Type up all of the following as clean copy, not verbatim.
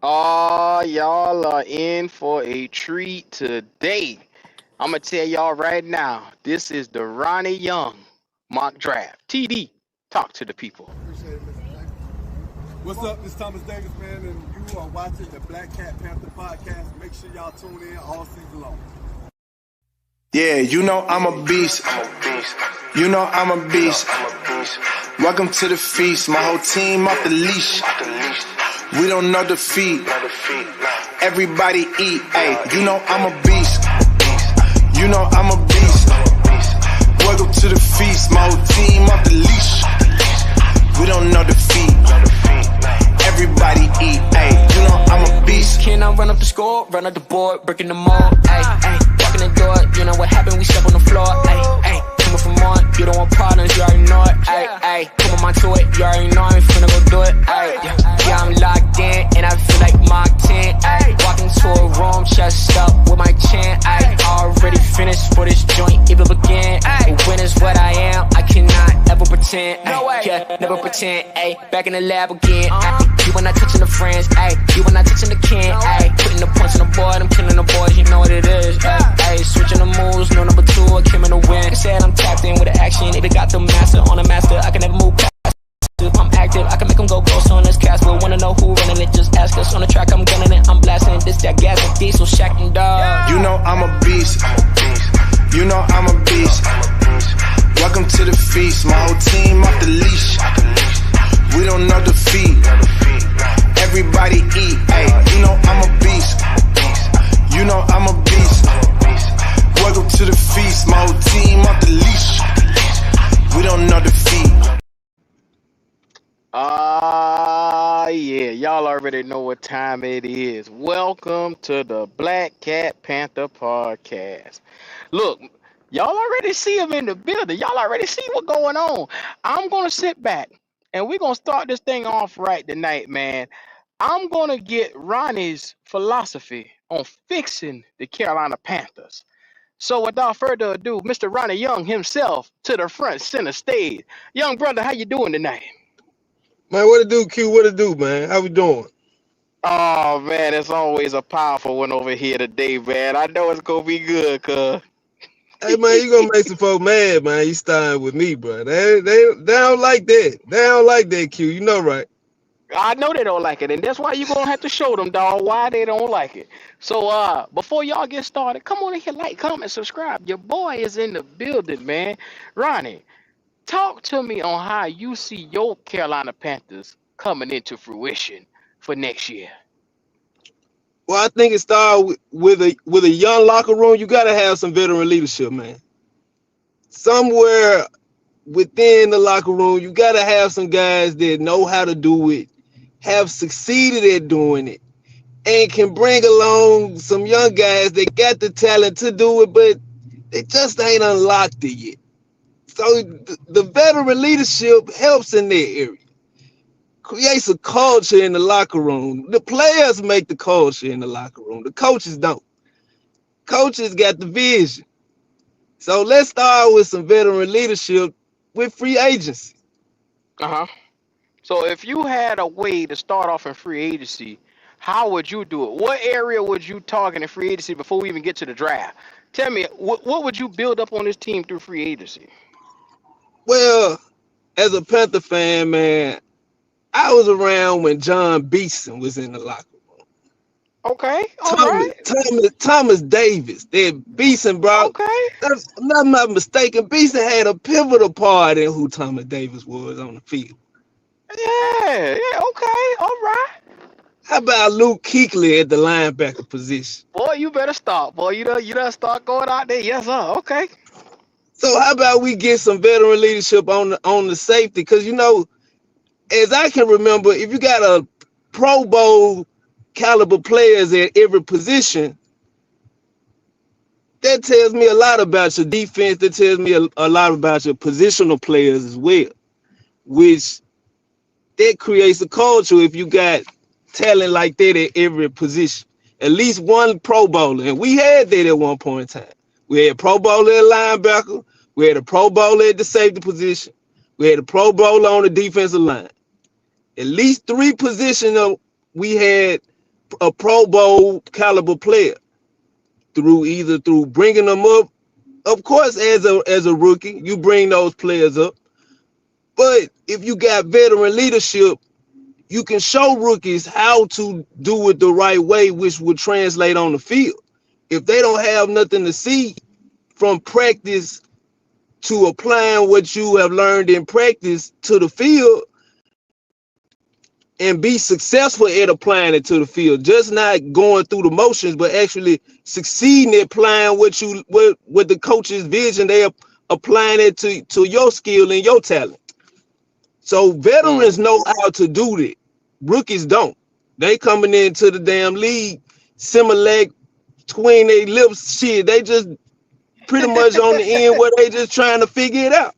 Oh, y'all are in for a treat today. I'm gonna tell y'all right now, this is the Ronnie Young mock draft. TD, talk to the people. Appreciate it, Mr. Davis. What's up? This is Thomas Davis, man, and you are watching the Black Cat Panther podcast. Make sure y'all tune in all season long. Yeah, you know I'm a beast. You know I'm a beast. Welcome to the feast. My whole team off the leash. We don't know defeat. Everybody eat. Hey, you know I'm a beast. You know I'm a beast. Welcome to the feast. My whole team off the leash. We don't know defeat. Everybody eat. Hey, you know I'm a beast. Can I run up the score, run up the board, breaking the mold? Ay, ay, walking the door, you know what happened? We step on the floor. Ay, ay, coming from on, you don't want problems, you already know it. Ay, ay, come on, to it, you already know I'm finna go do it. Ay, yeah, I'm locked in, and I feel like Mark 10. Ay, walking to a room, chest up with my chin. Ay, already finished for this joint, even begin. Ay, when is what I am, I cannot ever pretend. Ay, yeah, never pretend. Ay, back in the lab again. Ay, you were not touching the friends, ayy. You were not touching the can, ayy. Putting the points on the board, I'm killing the boys, you know what it is, ayy. Ayy, switching the moves, no number two, I came in the win. Said I'm tapped in with the action, if it got the master on the master, I can never move past. If I'm active, I can make them go ghost on this cast. But wanna know who running it, just ask us. On the track, I'm gunning it, I'm blasting this, that gas and diesel, shack and dog. You know I'm a beast. You know I'm a beast. Welcome to the feast. My whole team off the leash. We don't know defeat. Everybody eat. Hey, you know I'm a beast. You know I'm a beast. Welcome to the feast. My whole team off the leash. We don't know defeat. Yeah, y'all already know what time it is. Welcome to the Black Cat Panther podcast. Look, y'all already see him in the building. Y'all already see what's going on. I'm gonna sit back and we're gonna start this thing off right tonight, man. I'm gonna get Ronnie's philosophy on fixing the Carolina Panthers. So without further ado, Mr. Ronnie Young himself to the front center stage. Young brother, how you doing tonight? Man, what it do, Q? What it do, man? How we doing? Oh man, it's always a powerful one over here today, man. I know it's gonna be good, cuz. Hey, man, you gonna make some folks mad, man. You starting with me, bro. They don't like that. They don't like that, Q. You know, right? I know they don't like it, and that's why you're gonna have to show them, dog, why they don't like it. So before y'all get started, come on in here, like, comment, subscribe. Your boy is in the building, man. Ronnie, talk to me on how you see your Carolina Panthers coming into fruition for next year. Well, I think it started with a young locker room. You gotta have some veteran leadership, man. Somewhere within the locker room, you gotta have some guys that know how to do it, have succeeded at doing it, and can bring along some young guys that got the talent to do it, but they just ain't unlocked it yet. So the veteran leadership helps in that area. Creates a culture in the locker room. The players make the culture in the locker room. The coaches don't. Coaches got the vision. So let's start with some veteran leadership with free agency. Uh-huh. So if you had a way to start off in free agency, how would you do it? What area would you target in free agency before we even get to the draft? Tell me, what would you build up on this team through free agency? Well, as a Panther fan, man, I was around when John Beeson was in the locker room. Okay, all Thomas, right, Thomas, Thomas Davis, that Beeson brought. okay, If I'm not mistaken, Beeson had a pivotal part in who Thomas Davis was on the field. yeah, yeah, okay, all right. How about Luke Kuechly at the linebacker position? Boy, you better stop, boy. You done start going out there. Yes, sir. Okay. So how about we get some veteran leadership on the safety? Because as I can remember, if you got a Pro Bowl caliber players at every position, that tells me a lot about your defense. That tells me a lot about your positional players as well, which that creates a culture if you got talent like that at every position. At least one Pro Bowler, and we had that at one point in time. We had Pro Bowler at linebacker. We had a Pro Bowler at the safety position. We had a Pro Bowler on the defensive line. At least three positions we had a Pro Bowl caliber player through bringing them up. Of course, as a rookie, you bring those players up. But if you got veteran leadership, you can show rookies how to do it the right way, which would translate on the field. If they don't have nothing to see from practice to applying what you have learned in practice to the field and be successful at applying it to the field, just not going through the motions, but actually succeeding at applying what the coach's vision, they are applying it to your skill and your talent. So veterans know how to do that. Rookies don't. They coming into the damn league, Similac, between their lips, shit. They just pretty much on the end where they just trying to figure it out.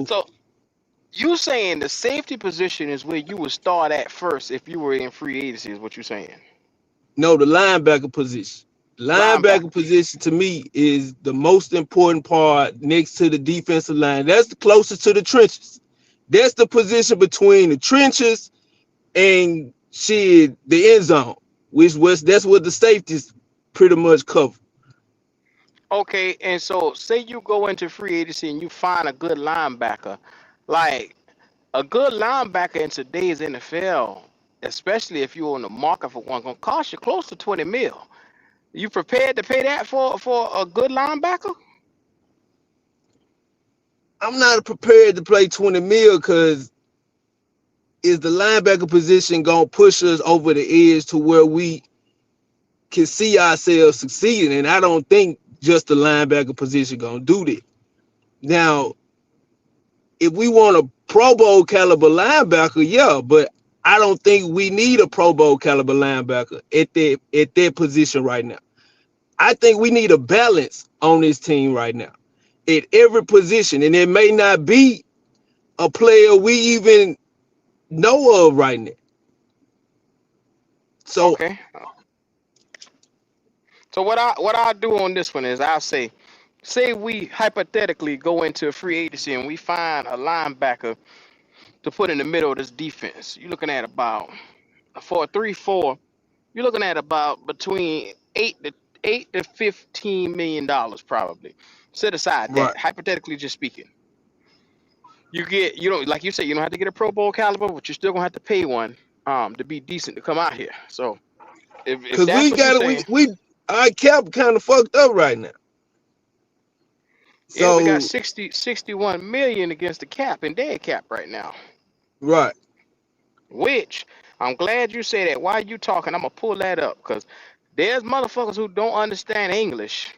So you saying the safety position is where you would start at first if you were in free agency, is what you're saying? no, the linebacker position. Linebacker Linebacker. position to me is the most important part next to the defensive line. That's the closest to the trenches. That's the position between the trenches and shit, the end zone, that's what the safeties pretty much cover. Okay, and so say you go into free agency and you find a good linebacker, like a good linebacker in today's NFL, especially if you're on the market for one, gonna cost you close to 20 mil. You prepared to pay that for a good linebacker? I'm not prepared to play 20 mil because is the linebacker position gonna push us over the edge to where we can see ourselves succeeding? And I don't think just the linebacker position gonna do that. Now, if we want a Pro Bowl caliber linebacker, yeah, but I don't think we need a Pro Bowl caliber linebacker at that position right now. I think we need a balance on this team right now at every position, and it may not be a player we even know of right now. So Okay. So what I do on this one is I'll say we hypothetically go into a free agency and we find a linebacker to put in the middle of this defense. You're looking at about for a 3-4. You're looking at about between 8 to $15 million probably. Set aside right, that, hypothetically just speaking. You don't, like you said, you don't have to get a Pro Bowl caliber, but you're still gonna have to pay one to be decent to come out here. So if because that's we what you're got it, saying, we our cap kind of fucked up right now. yeah, we got So 61 million against the cap and dead cap right now. right, Which I'm glad you say that. While you talking, I'm gonna pull that up because there's motherfuckers who don't understand English.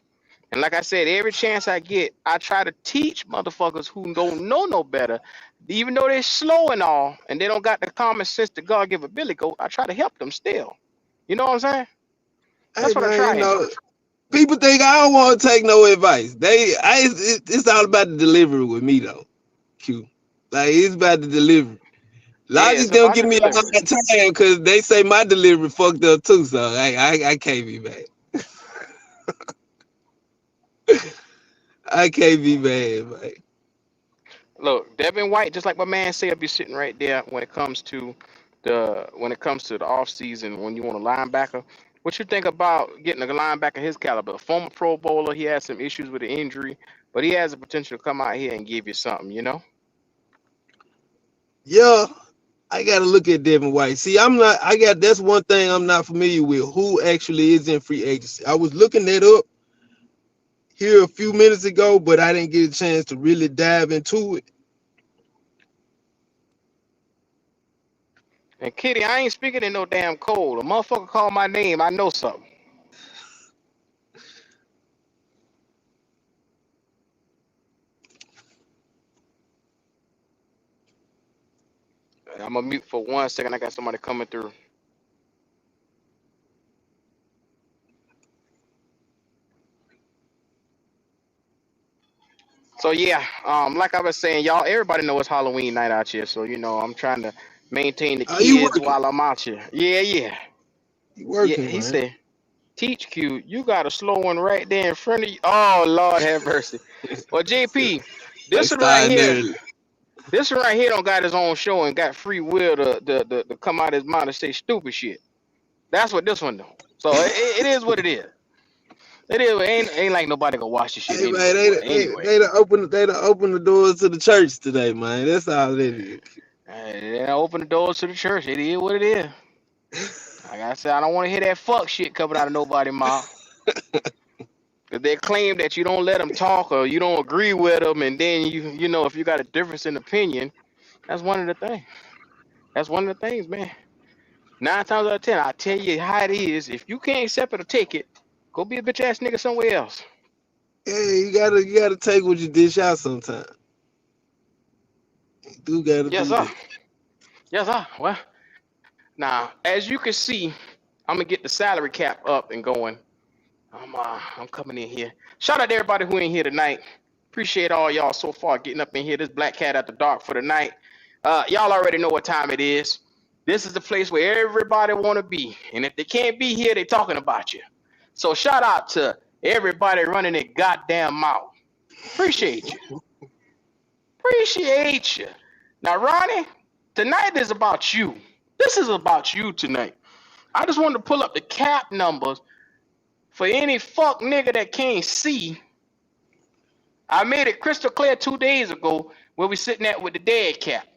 And like I said, every chance I get, I try to teach motherfuckers who don't know no better, even though they're slow and all, and they don't got the common sense that God give ability. Go, I try to help them still. You know what I'm saying? hey That's what I man, try and do. people think I don't want to take no advice. It's all about the delivery with me though. Q, like it's about the delivery. A lot Yeah, of these it's don't about give the me a delivery. hard time because they say my delivery fucked up too. So I can't be mad. I can't be mad, man. Look, Devin White, just like my man said, be sitting right there when it comes to the off season when you want a linebacker. What you think about getting a linebacker his caliber? A former Pro Bowler, he has some issues with the injury, but he has the potential to come out here and give you something, you know? Yeah, I gotta look at Devin White. See, that's one thing I'm not familiar with. Who actually is in free agency? I was looking that up here a few minutes ago, but I didn't get a chance to really dive into it. And Kitty, I ain't speaking in no damn cold. A motherfucker call my name, I know something. I'm gonna mute for 1 second. I got somebody coming through. So yeah, like I was saying, y'all, everybody know it's Halloween night out here. So I'm trying to maintain the Are you kids working? while I'm out here. Yeah, yeah, You yeah. working, He man? said, "Teach Q, you got a slow one right there in front of you." Oh Lord, have mercy. Well, JP, They this one right starting here, early. don't got his own show and got free will to come out his mouth and say stupid shit. That's what this one do. So it is what it is. It is. Ain't like nobody gonna watch this shit Hey man, anyway. But anyway, they done open the doors to the church today, man. That's all it is. they open the doors to the church. It is what it is. Like I said, I don't want to hear that fuck shit coming out of nobody's mouth. Cause they claim that you don't let them talk or you don't agree with them, and then you know if you got a difference in opinion, that's one of the things. That's one of the things, man. 9 times out of 10, I tell you how it is. If you can't accept it or take it, go be a bitch ass nigga somewhere else. Yeah, you gotta take what you dish out sometimes. You do gotta Yes, do sir. that. Yes, sir. Well, now as you can see, I'm gonna get the salary cap up and going. I'm coming in here. Shout out to everybody who ain't here tonight. Appreciate all y'all so far getting up in here. This Black Cat After Dark for the night. Y'all already know what time it is. This is the place where everybody want to be, and if they can't be here, they talking about you. So shout out to everybody running their goddamn mouth. Appreciate you. Appreciate you. Now, Ronnie, tonight is about you. This is about you tonight. I just wanted to pull up the cap numbers for any fuck nigga that can't see. I made it crystal clear 2 days ago where we sitting at with the dead cap.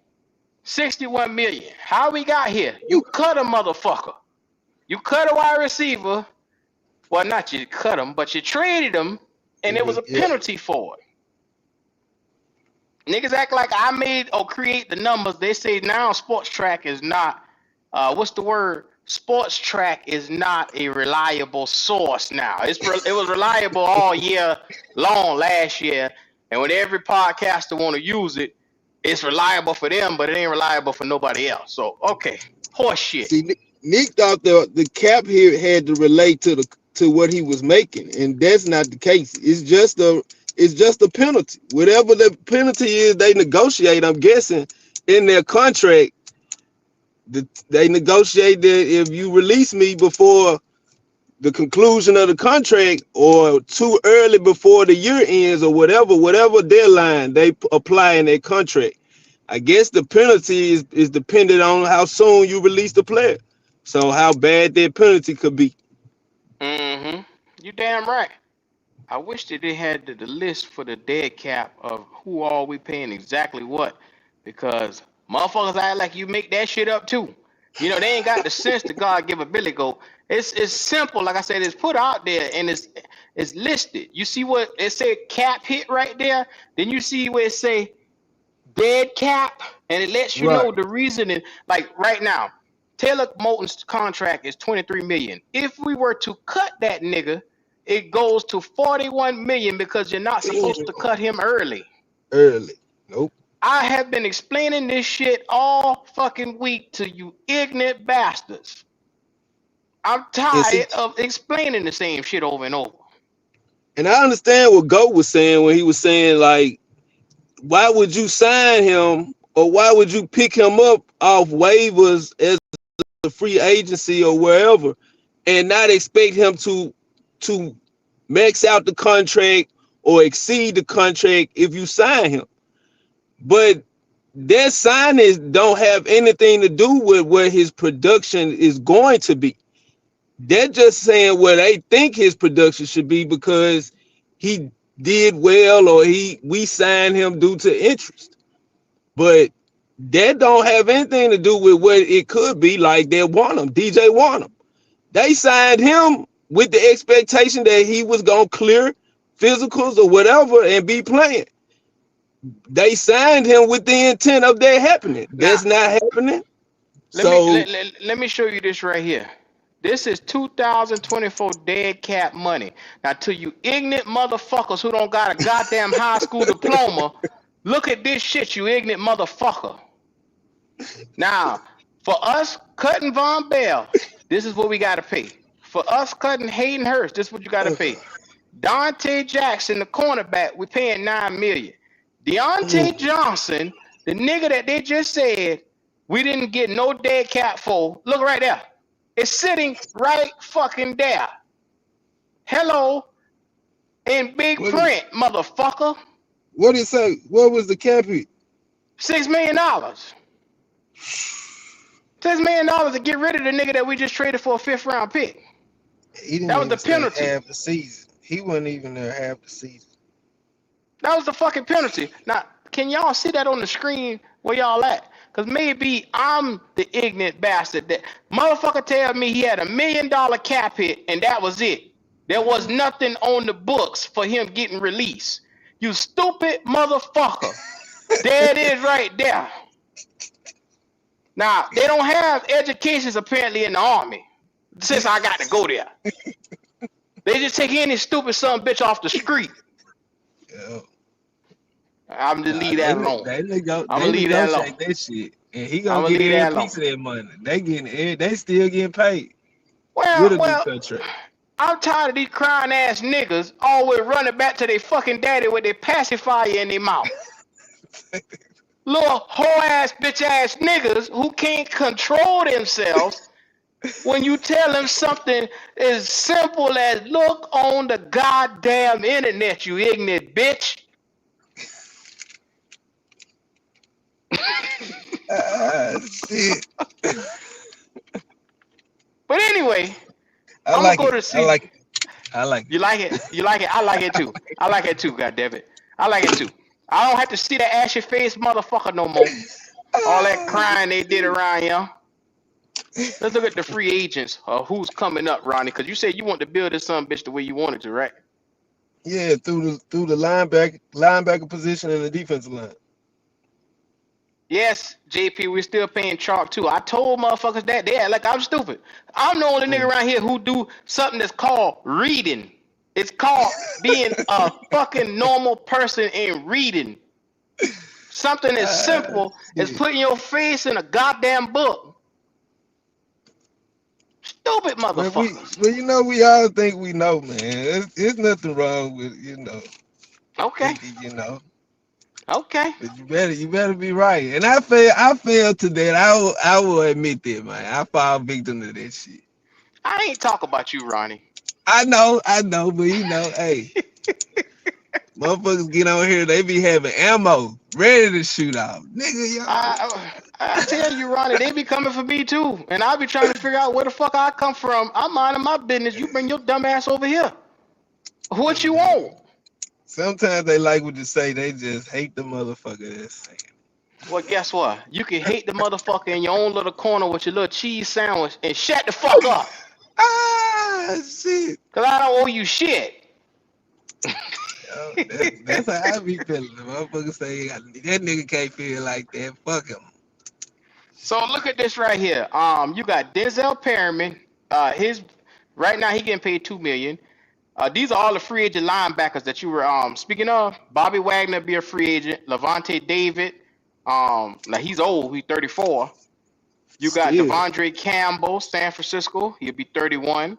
61 million. How we got here? You cut a motherfucker. You cut a wide receiver. Well, not you cut him, but you traded him, and it was a Yeah. penalty for it. Niggas act like I made or create the numbers. They say now Sports Track is not, what's the word? Sports Track is not a reliable source now. It was reliable all year long last year, and when every podcaster want to use it, it's reliable for them, but it ain't reliable for nobody else. So okay, horse shit. See, Nick thought the cap here had to relate to what he was making, and that's not the case. It's just a penalty. Whatever the penalty is, they negotiate. I'm guessing in their contract, they negotiate that if you release me before the conclusion of the contract or too early before the year ends or whatever deadline they apply in their contract. I guess the penalty is dependent on how soon you release the player. So how bad that penalty could be. Mm-hmm. You damn right. I wish that they had the list for the dead cap of who all we paying exactly what, because motherfuckers act like you make that shit up too. You know they ain't got the sense to God give a Billy Goat. It's simple, like I said, it's put out there and it's listed. You see what it say cap hit right there? Then you see where it say dead cap, and it lets you Right. know the reasoning. Like right now, Taylor Moton's contract is 23 million. If we were to cut that nigga, it goes to 41 million because you're not supposed to cut him early. Early. Nope. I have been explaining this shit all fucking week to you ignorant bastards. I'm And see, tired of explaining the same shit over and over. and I understand what Goat was saying when he was saying like, why would you sign him or why would you pick him up off waivers as a free agency or wherever and not expect him to max out the contract or exceed the contract if you sign him. But their signings don't have anything to do with what his production is going to be. They're just saying what they think his production should be because he did well or we signed him due to interest. But that don't have anything to do with what it could be. Like they want him, DJ want him. They signed him with the expectation that he was gonna clear physicals or whatever and be playing. They signed him with the intent of that happening. Now, That's not happening. let me So let me show you this right here. This is 2024 dead cap money. Now, to you ignorant motherfuckers who don't got a goddamn high school diploma, look at this shit, you ignorant motherfucker. Now, for us cutting Von Bell, this is what we got to pay. For us cutting Hayden Hurst, this is what you got to pay. Dante Jackson, the cornerback, we paying $9 million. Deontay Johnson, the nigga that they just said we didn't get no dead cap for, look right there. It's sitting right fucking there. Hello, in big print, motherfucker. what did it say? What was the cap hit? $6 million. $6 million to get rid of the nigga that we just traded for a 5th-round pick. He didn't That was even the stay penalty. half the season. He wasn't even there half the season. That was the fucking penalty. Now, can y'all see that on the screen where y'all at? Because maybe I'm the ignorant bastard that motherfucker tell me he had $1 million cap hit and that was it. There was nothing on the books for him getting released. You stupid motherfucker. There it is right there. Now, they don't have educations apparently in the Army since I got to go there. They just take any stupid son bitch off the street. Yeah. I'm just leave that alone. They I'm gonna leave that alone. negotiate that shit, and he I'm gonna gonna get leave every that alone. piece of that money. They still getting paid with a new Well, contract. I'm tired of these crying ass niggas always running back to their fucking daddy with their pacifier in their mouth. Little hoe ass bitch ass niggas who can't control themselves when you tell them something as simple as look on the goddamn internet, you ignorant bitch. Shit. But anyway, I I'm like gonna go it. to see. I like it. I like it. You like it? You like it? I like it too. I like it too, goddammit. I like it too. I don't have to see that ashy face motherfucker no more. All that crying they did around here. Let's look at the free agents. Who's coming up, Ronnie? Because you said you want to build this son bitch the way you wanted to, right? Yeah, through the linebacker position and the defensive line. Yes, JP, we're still paying chalk too. I told motherfuckers that they act like I'm stupid. I'm the only nigga around here who do something that's called reading. It's called being a fucking normal person and reading. Something as simple as putting your face in a goddamn book. Stupid motherfuckers. Well, we all think we know, man. There's nothing wrong with Okay. thinking. Okay. But you better be right. And I failed to that. I will admit that, man. I fall victim to that shit. I ain't talk about you, Ronnie. I know, but hey. Motherfuckers get on here, they be having ammo ready to shoot off. Nigga, y'all. I tell you, Ronnie, they be coming for me too. And I be trying to figure out where the fuck I come from. I'm minding my business. You bring your dumb ass over here. What you want? Sometimes they like what you say, they just hate the motherfucker that's saying. Well, guess what? You can hate the motherfucker in your own little corner with your little cheese sandwich and shut the fuck up. Shit. Cause I don't owe you shit. That's how I be feeling. The motherfucker say that nigga can't feel like that. Fuck him. So look at this right here. You got Denzel Perryman. His right now he getting paid $2 million. These are all the free agent linebackers that you were speaking of. Bobby Wagner be a free agent. Levante David. Now he's old. He's 34. You got Devondre Campbell, San Francisco. He'll be 31.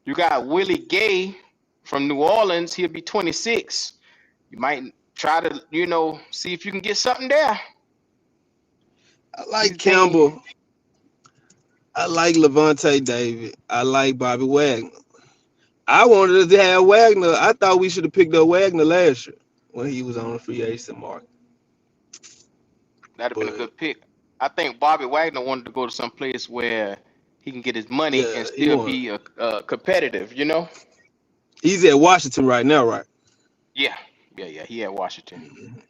You got Willie Gay from New Orleans. He'll be 26. You might try to, see if you can get something there. I like Campbell. I like Levante David. I like Bobby Wagner. I wanted to have Wagner. I thought we should have picked up Wagner last year when he was on the free agent market. That'd have been a good pick. I think Bobby Wagner wanted to go to some place where he can get his money and still be competitive, He's at Washington right now, right? Yeah. He at Washington.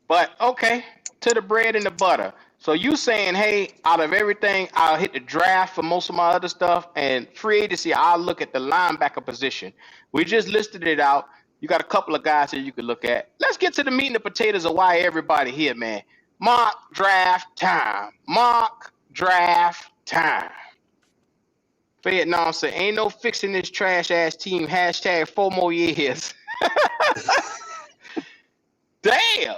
But okay, to the bread and the butter. So you saying, hey, out of everything, I'll hit the draft for most of my other stuff, and free agency, I'll look at the linebacker position. We just listed it out. You got a couple of guys here you could look at. Let's get to the meat and the potatoes of why everybody here, man. Mock draft time. Mock draft time. Vietnam said, ain't no fixing this trash ass team. Hashtag 4 more years. Damn.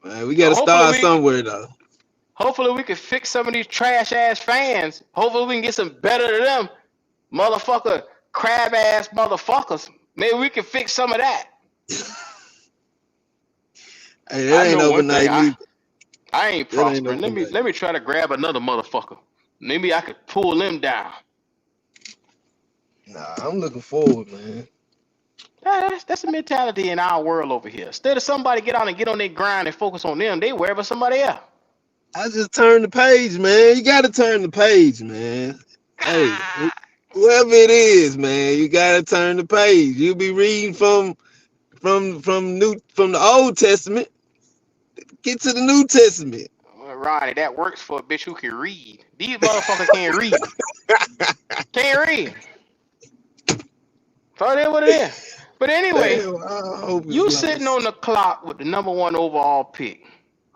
Man, we got to start somewhere, though. Hopefully we can fix some of these trash ass fans. Hopefully we can get some better than them. Motherfucker, crab ass motherfuckers. Maybe we can fix some of that. Hey, that ain't overnight. I ain't prospering. Let me try to grab another motherfucker. Maybe I could pull them down. Nah, I'm looking forward, man. That's the mentality in our world over here. Instead of somebody get on their grind and focus on them, they wherever somebody else. I just turned the page, man. You gotta turn the page, man. Hey, whoever it is, man, you gotta turn the page. You'll be reading from the Old Testament. Get to the New Testament. Well, Ronnie, that works for a bitch who can read. These motherfuckers can't read. Can't read. So that's what it is. But anyway, Damn, I hope it's you sitting lost. on the clock with the number one overall pick.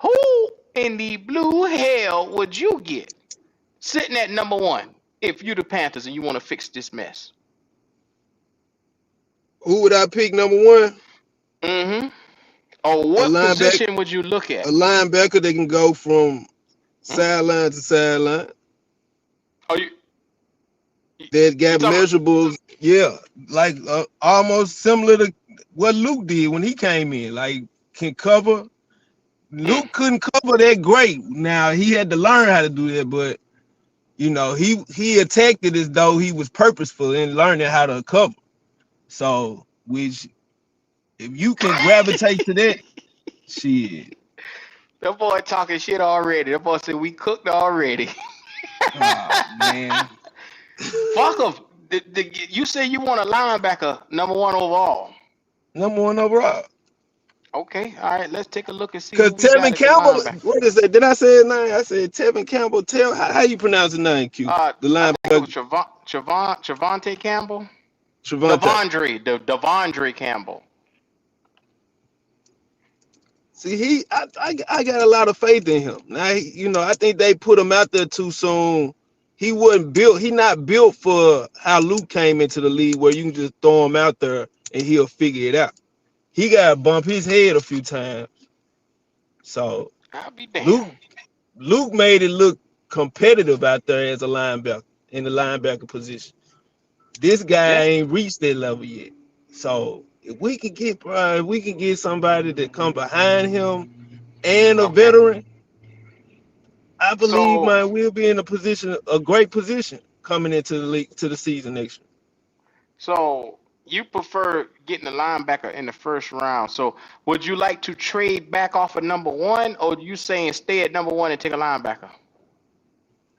Who in the blue hell would you get sitting at number one if you the Panthers and you want to fix this mess? Who would I pick number one? Mm-hmm. Or A what linebacker, position would you look a at? linebacker that can go from Hmm? sideline to sideline. Are you That you got talking? measurables. Yeah, like almost similar to what Luke did when he came in. Like can cover. Mm. Luke couldn't cover that great. Now he had to learn how to do that, but he attacked it as though he was purposeful in learning how to cover. So, which if you can gravitate to that, shit. That boy talking shit already. That boy said we cooked already. Oh man, Fuck him. You say you want a linebacker number one overall. number one overall. Okay, all right. Let's take a look and see Cause who we got Tevin at the Campbell, linebacker. what is that? Did I say his name? I said Tevin Campbell. How you pronounce his name? Q. The I think it was linebacker, Chavante Campbell. Travante. Devondre Campbell. See, I got a lot of faith in him. Now, I think they put him out there too soon. He wasn't built. He not built for how Luke came into the league, where you can just throw him out there and he'll figure it out. He got to bump his head a few times. So I'll be damned. Luke Luke made it look competitive out there as a linebacker in the linebacker position. This guy Let's ain't reached that level yet. So if we can get somebody that come behind him and a okay. veteran, I believe, So man, we'll be in a great position coming into the league to the season next year. so you prefer getting a linebacker in the first round. So would you like to trade back off of number one, or you saying stay at number one and take a linebacker?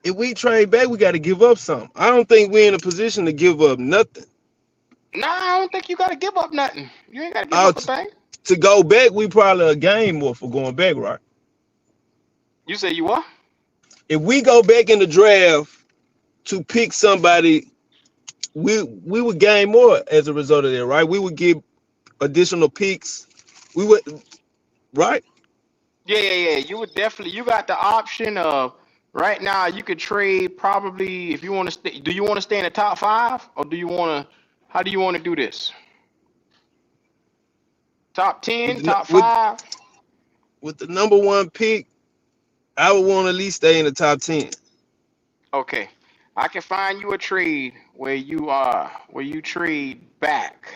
If we trade back, we got to give up something. I don't think we're in a position to give up nothing. Nah, I don't think you gotta give up nothing. You ain't gotta give Uh, up a t- thing. to go back, we probably a game more for going back, right? You say you what? If we go back in the draft to pick somebody, we would gain more as a result of that, right? We would get additional picks. We would, right? Yeah. You would definitely. You got the option of right now. You could trade probably if you want to stay. Do you want to stay in the top five, or do you want to? How do you want to do this? Top With 10, the, top with five. with the number one pick, I would want to at least stay in the top 10. Okay, I can find you a trade where you trade back,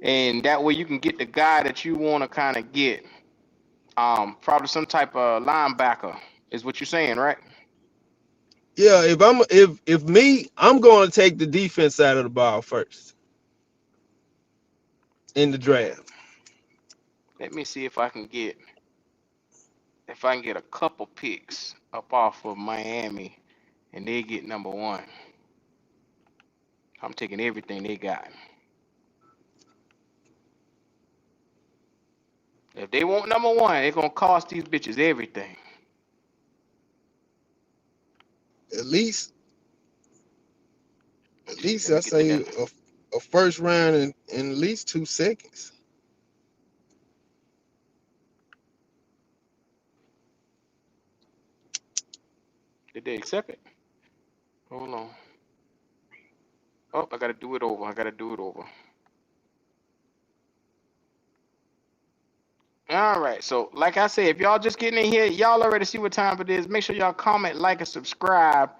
and that way you can get the guy that you want to kind of get. Probably some type of linebacker is what you're saying, right? Yeah, if me, I'm going to take the defense side of the ball first in the draft. Let me see if I can get a couple picks up off of Miami, and they get number one. I'm taking everything they got. If they want number one, they're gonna cost these bitches everything. At least, Let me at see. least Let I me get to say them. a first round in at least 2 seconds. Did they accept it? Hold on. Oh, I gotta do it over. I gotta do it over. All right. So, like I said, if y'all just getting in here, y'all already see what time it is. Make sure y'all comment, like, and subscribe.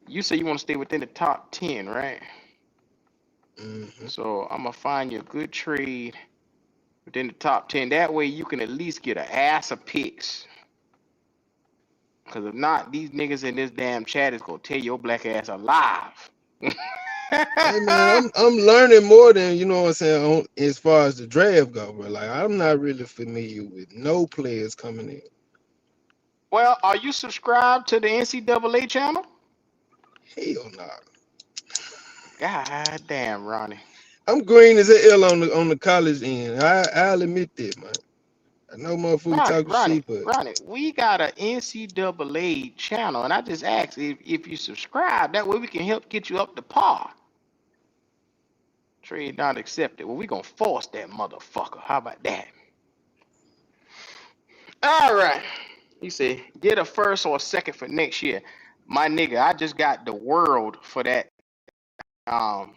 You say you want to stay within the top 10, right? Hmm. So I'm gonna find you a good trade within the top 10. That way you can at least get an ass of picks. Cause if not, these niggas in this damn chat is gonna tear your black ass alive. Hey man, I'm learning more than what I'm saying as far as the draft go, bro. Like I'm not really familiar with no players coming in. Well, are you subscribed to the NCAA channel? Hell nah. God damn, Ronnie. I'm green as hell on the college end. I'll admit that, man. I know motherfucker Ronnie, talking Ronnie, shit, but Ronnie, we got an NCAA channel, and I just asked if you subscribe. That way we can help get you up to par. Trade not accepted. Well, we gonna force that motherfucker. How about that? All right. He said, get a first or a second for next year. My nigga, I just got the world um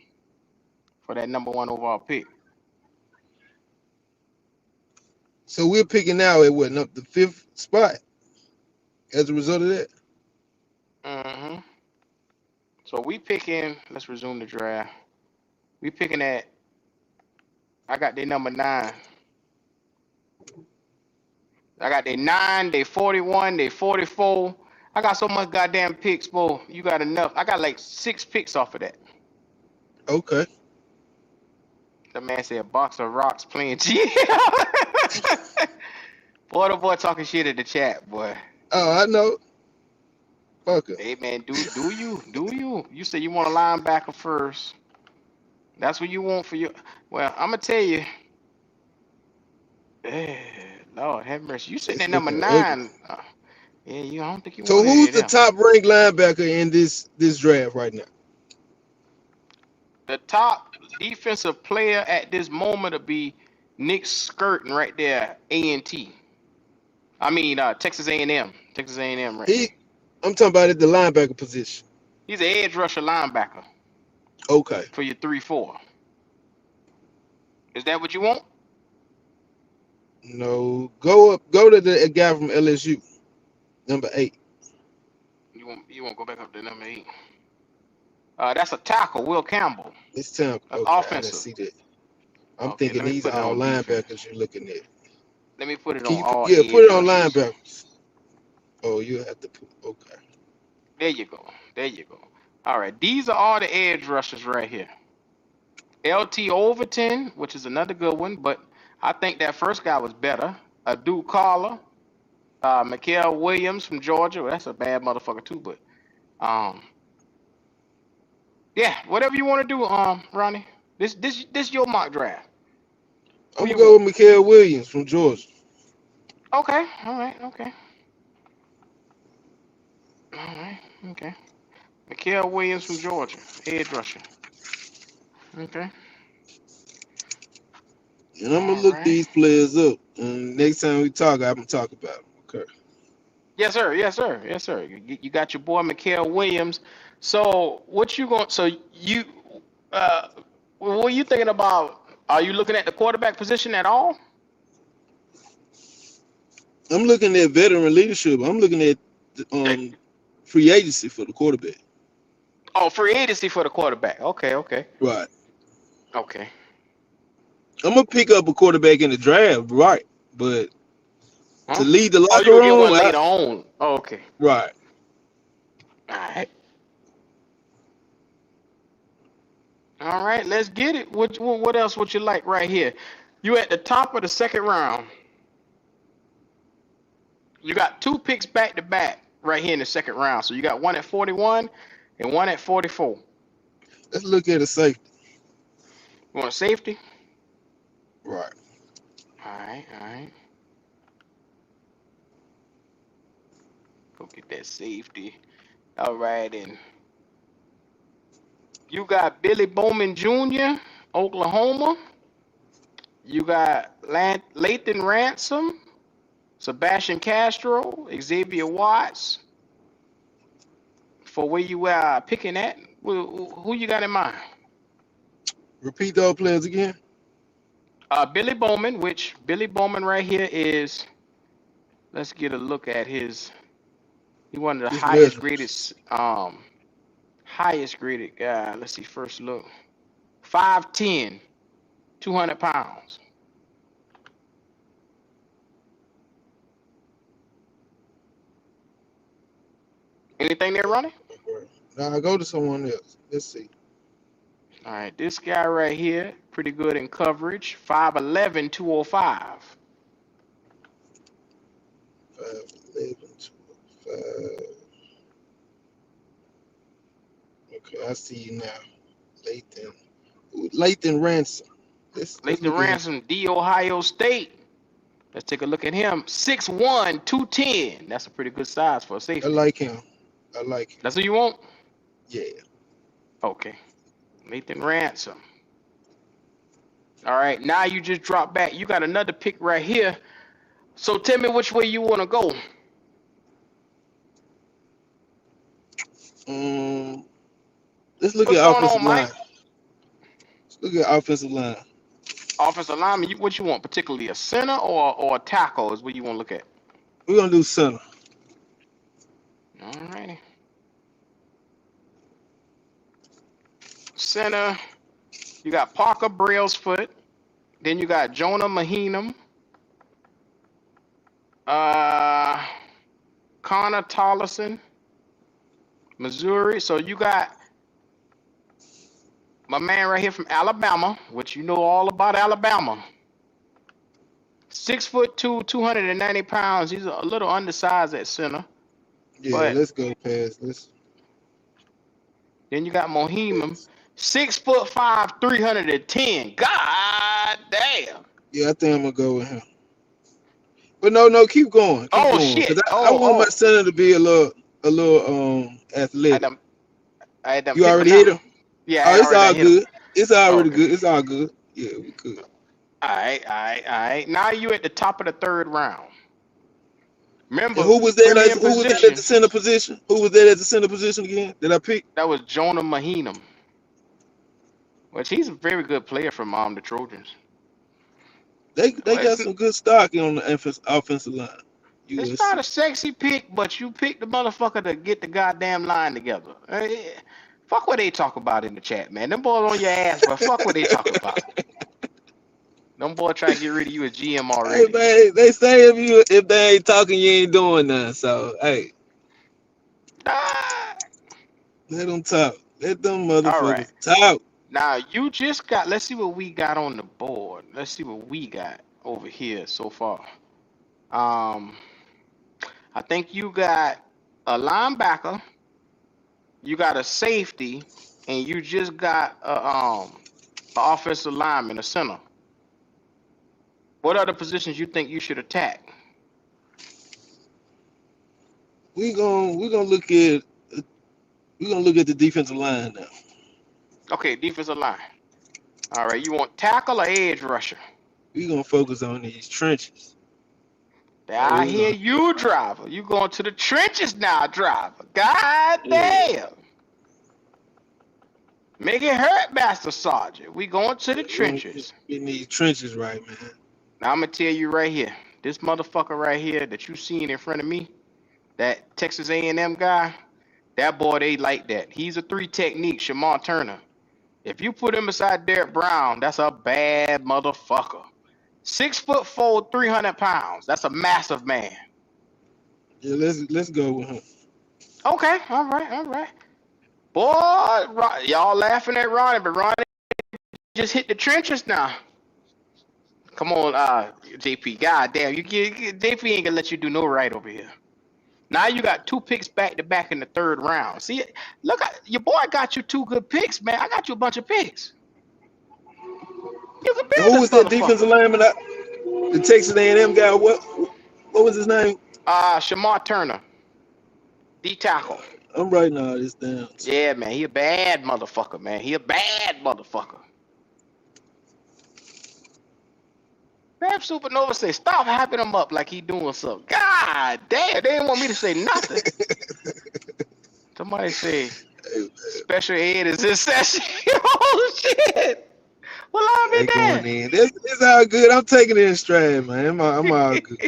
for that number one overall pick. so we're picking now at what, the 5th spot as a result of that. Mm-hmm. So we picking. Let's resume the draft. We picking at. I got their number 9. I got their 9. They 41. They 44. I got so much goddamn picks, bro. You got enough. I got like 6 picks off of that. Okay. The man said, a box of rocks playing GM. Boy, the boy talking shit in the chat, boy. Oh, I know. Fuck it. Hey man, do you? You say you want a linebacker first. That's what you want for your. Well, I'm gonna tell you. Lord have mercy. You sitting It's at number looking ugly. 9. Yeah, you. I don't think you So want who's any of the them. top ranked linebacker in this draft right now? The top defensive player at this moment will be Nick Skirtin right there, A&T. I mean, Texas A&M. Texas A&M right there. I'm talking about at the linebacker position. He's an edge rusher linebacker Okay. for your 3-4. Is that what you want? No, go to the guy from LSU, number 8. You want to go back up to number 8? That's a tackle, Will Campbell. It's time. That's Okay, I didn't offensive. see that. I'm Okay, thinking let me these put are it all on defense. linebackers you're looking at. Let me put it Can on you all put edge it on rushers. linebackers? Oh, you have to put. Okay. There you go. There you go. All right, these are all the edge rushers right here. LT Overton, which is another good one, but I think that first guy was better. Duke Carter, Mikael Williams from Georgia. Well, that's a bad motherfucker too, but yeah, whatever you want to do, Ronnie. This your mock draft. Who I'm you gonna go want? with Mikael Williams from Georgia. Okay, all right, okay, all right, okay. Mikael Williams from Georgia, edge rusher. Okay, And I'm gonna all look right. these players up. And next time we talk, I'm gonna talk about them. Okay. Yes, sir. Yes, sir. Yes, sir. You got your boy Mikael Williams. So what you going? So you, uh, what are you thinking about? Are you looking at the quarterback position at all? I'm looking at veteran leadership. I'm looking at Eh, free agency for the quarterback. Oh, free agency for the quarterback. Okay, okay, Right. okay. I'm gonna pick up a quarterback in the draft, right? But to Huh? lead the Oh, you locker gonna get one room, later on. Oh, okay. right. All right. All right. Let's get it. What else would you like right here? You at the top of the second round. You got 2 picks back to back right here in the second round. So you got one at 41 and one at 44. Let's look at a safety. You want a safety? Right. All right, all right. Go get that safety. All right, and you got Billy Bowman Jr., Oklahoma. You got Lathan Ransom, Sebastian Castro, Xavier Watts. For where you are picking at, who you got in mind? Repeat those players again. Billy Bowman, which Billy Bowman right here is. Let's get a look at his. He one of the His highest graded, measures. highest graded guy. Let's see, first look. 5'10", 200 pounds. Anything there, Ronnie? Now I go to someone else. Let's see. All right, this guy right here, pretty good in coverage. 5'11", 205. 5'11", 205. Okay, I see you now. Lathan. Lathan Ransom. Let's Lathan look at him. Ransom, D. Ohio State. Let's take a look at him. 6'1", 210. That's a pretty good size for a I safety. like him. I like him. That's who you want? Yeah. Okay. Lathan Ransom. All right. Now you just drop back. You got another pick right here. So tell me which way you want to go. Let's look What's at going offensive on, line. Mike? Let's look at offensive line. Offensive lineman, what you want? Particularly a center or a tackle is what you want to look at. We're gonna do center. All right. Center, you got Parker Brailsford. Then you got Jonah Mahinum. Connor Tollison, Missouri. So you got my man right here from Alabama, which you know all about Alabama. 6'2", 290 pounds. He's a little undersized at center. Yeah, But let's go past. then you got Mohimum, 6'5", 310. God damn. Yeah, I think I'm gonna go with him. But no, keep going, Oh because shit. I want my Oh. center to be a little I athletic. done, I done You picked him already now. hit him. Yeah, Oh, I it's already all done hit him. good. It's already Okay. good. It's all good. Yeah, we could. All right. Now you at the top of the third round. And Remember, who was that? premium Who was that at the position, center position? Who was that at the center position again? Did I pick? that was Jonah Mahinum, which he's a very good player from the Trojans. They Well, got some good stock on the offensive line. it's not USC. a sexy pick, but you picked the motherfucker to get the goddamn line together. Fuck what they talk about in the chat, man. Them boys on your ass, but fuck what they talk about. Them boys trying to get rid of you as GM Hey already. man, they say if they ain't talking, you ain't doing nothing. So hey, Ah, let them talk. Let them all right. motherfuckers talk. Now you just got. Let's see what we got on the board. Let's see what we got over here so far. Um, I think you got a linebacker, you got a safety, and you just got a offensive lineman, a center. What other positions you think you should attack? We gonna look at the defensive line now. Okay, defensive line. All right, you want tackle or edge rusher? We gonna focus on these trenches. I We hear gonna you, driver. You going to the trenches now, driver. God yeah. damn. Make it hurt, Master Sergeant. We going to the We gonna trenches. get in these trenches right, man. Now I'm gonna tell you right here. This motherfucker right here that you seen in front of me, that Texas A&M guy, that boy, they like that. He's a 3 technique, Shamar Turner. If you put him beside Derek Brown, that's a bad motherfucker. 6'4", 300 pounds. That's a massive man. Yeah, let's go with him. Okay, all right. Boy, y'all laughing at Ronnie, but Ronnie just hit the trenches now. Come on, JP. God damn, JP ain't gonna let you do no right over here. Now you got 2 picks back to back in the third round. See, look, your boy got you 2 good picks, man. I got you a bunch of picks. You can And build who this was that defensive motherfucker. lineman? The Texas A&M guy. What was his name? Shamar Turner, D tackle. I'm writing all this down. Yeah, man, he a bad motherfucker, man. He a bad motherfucker. Rap Supernova say, stop hyping him up like he doing something. God damn, they didn't want me to say nothing. Somebody say, special ed is in session. Oh, shit. Well, I'll They be going damned. in. It's all good. I'm taking it in stride, man. I'm all good.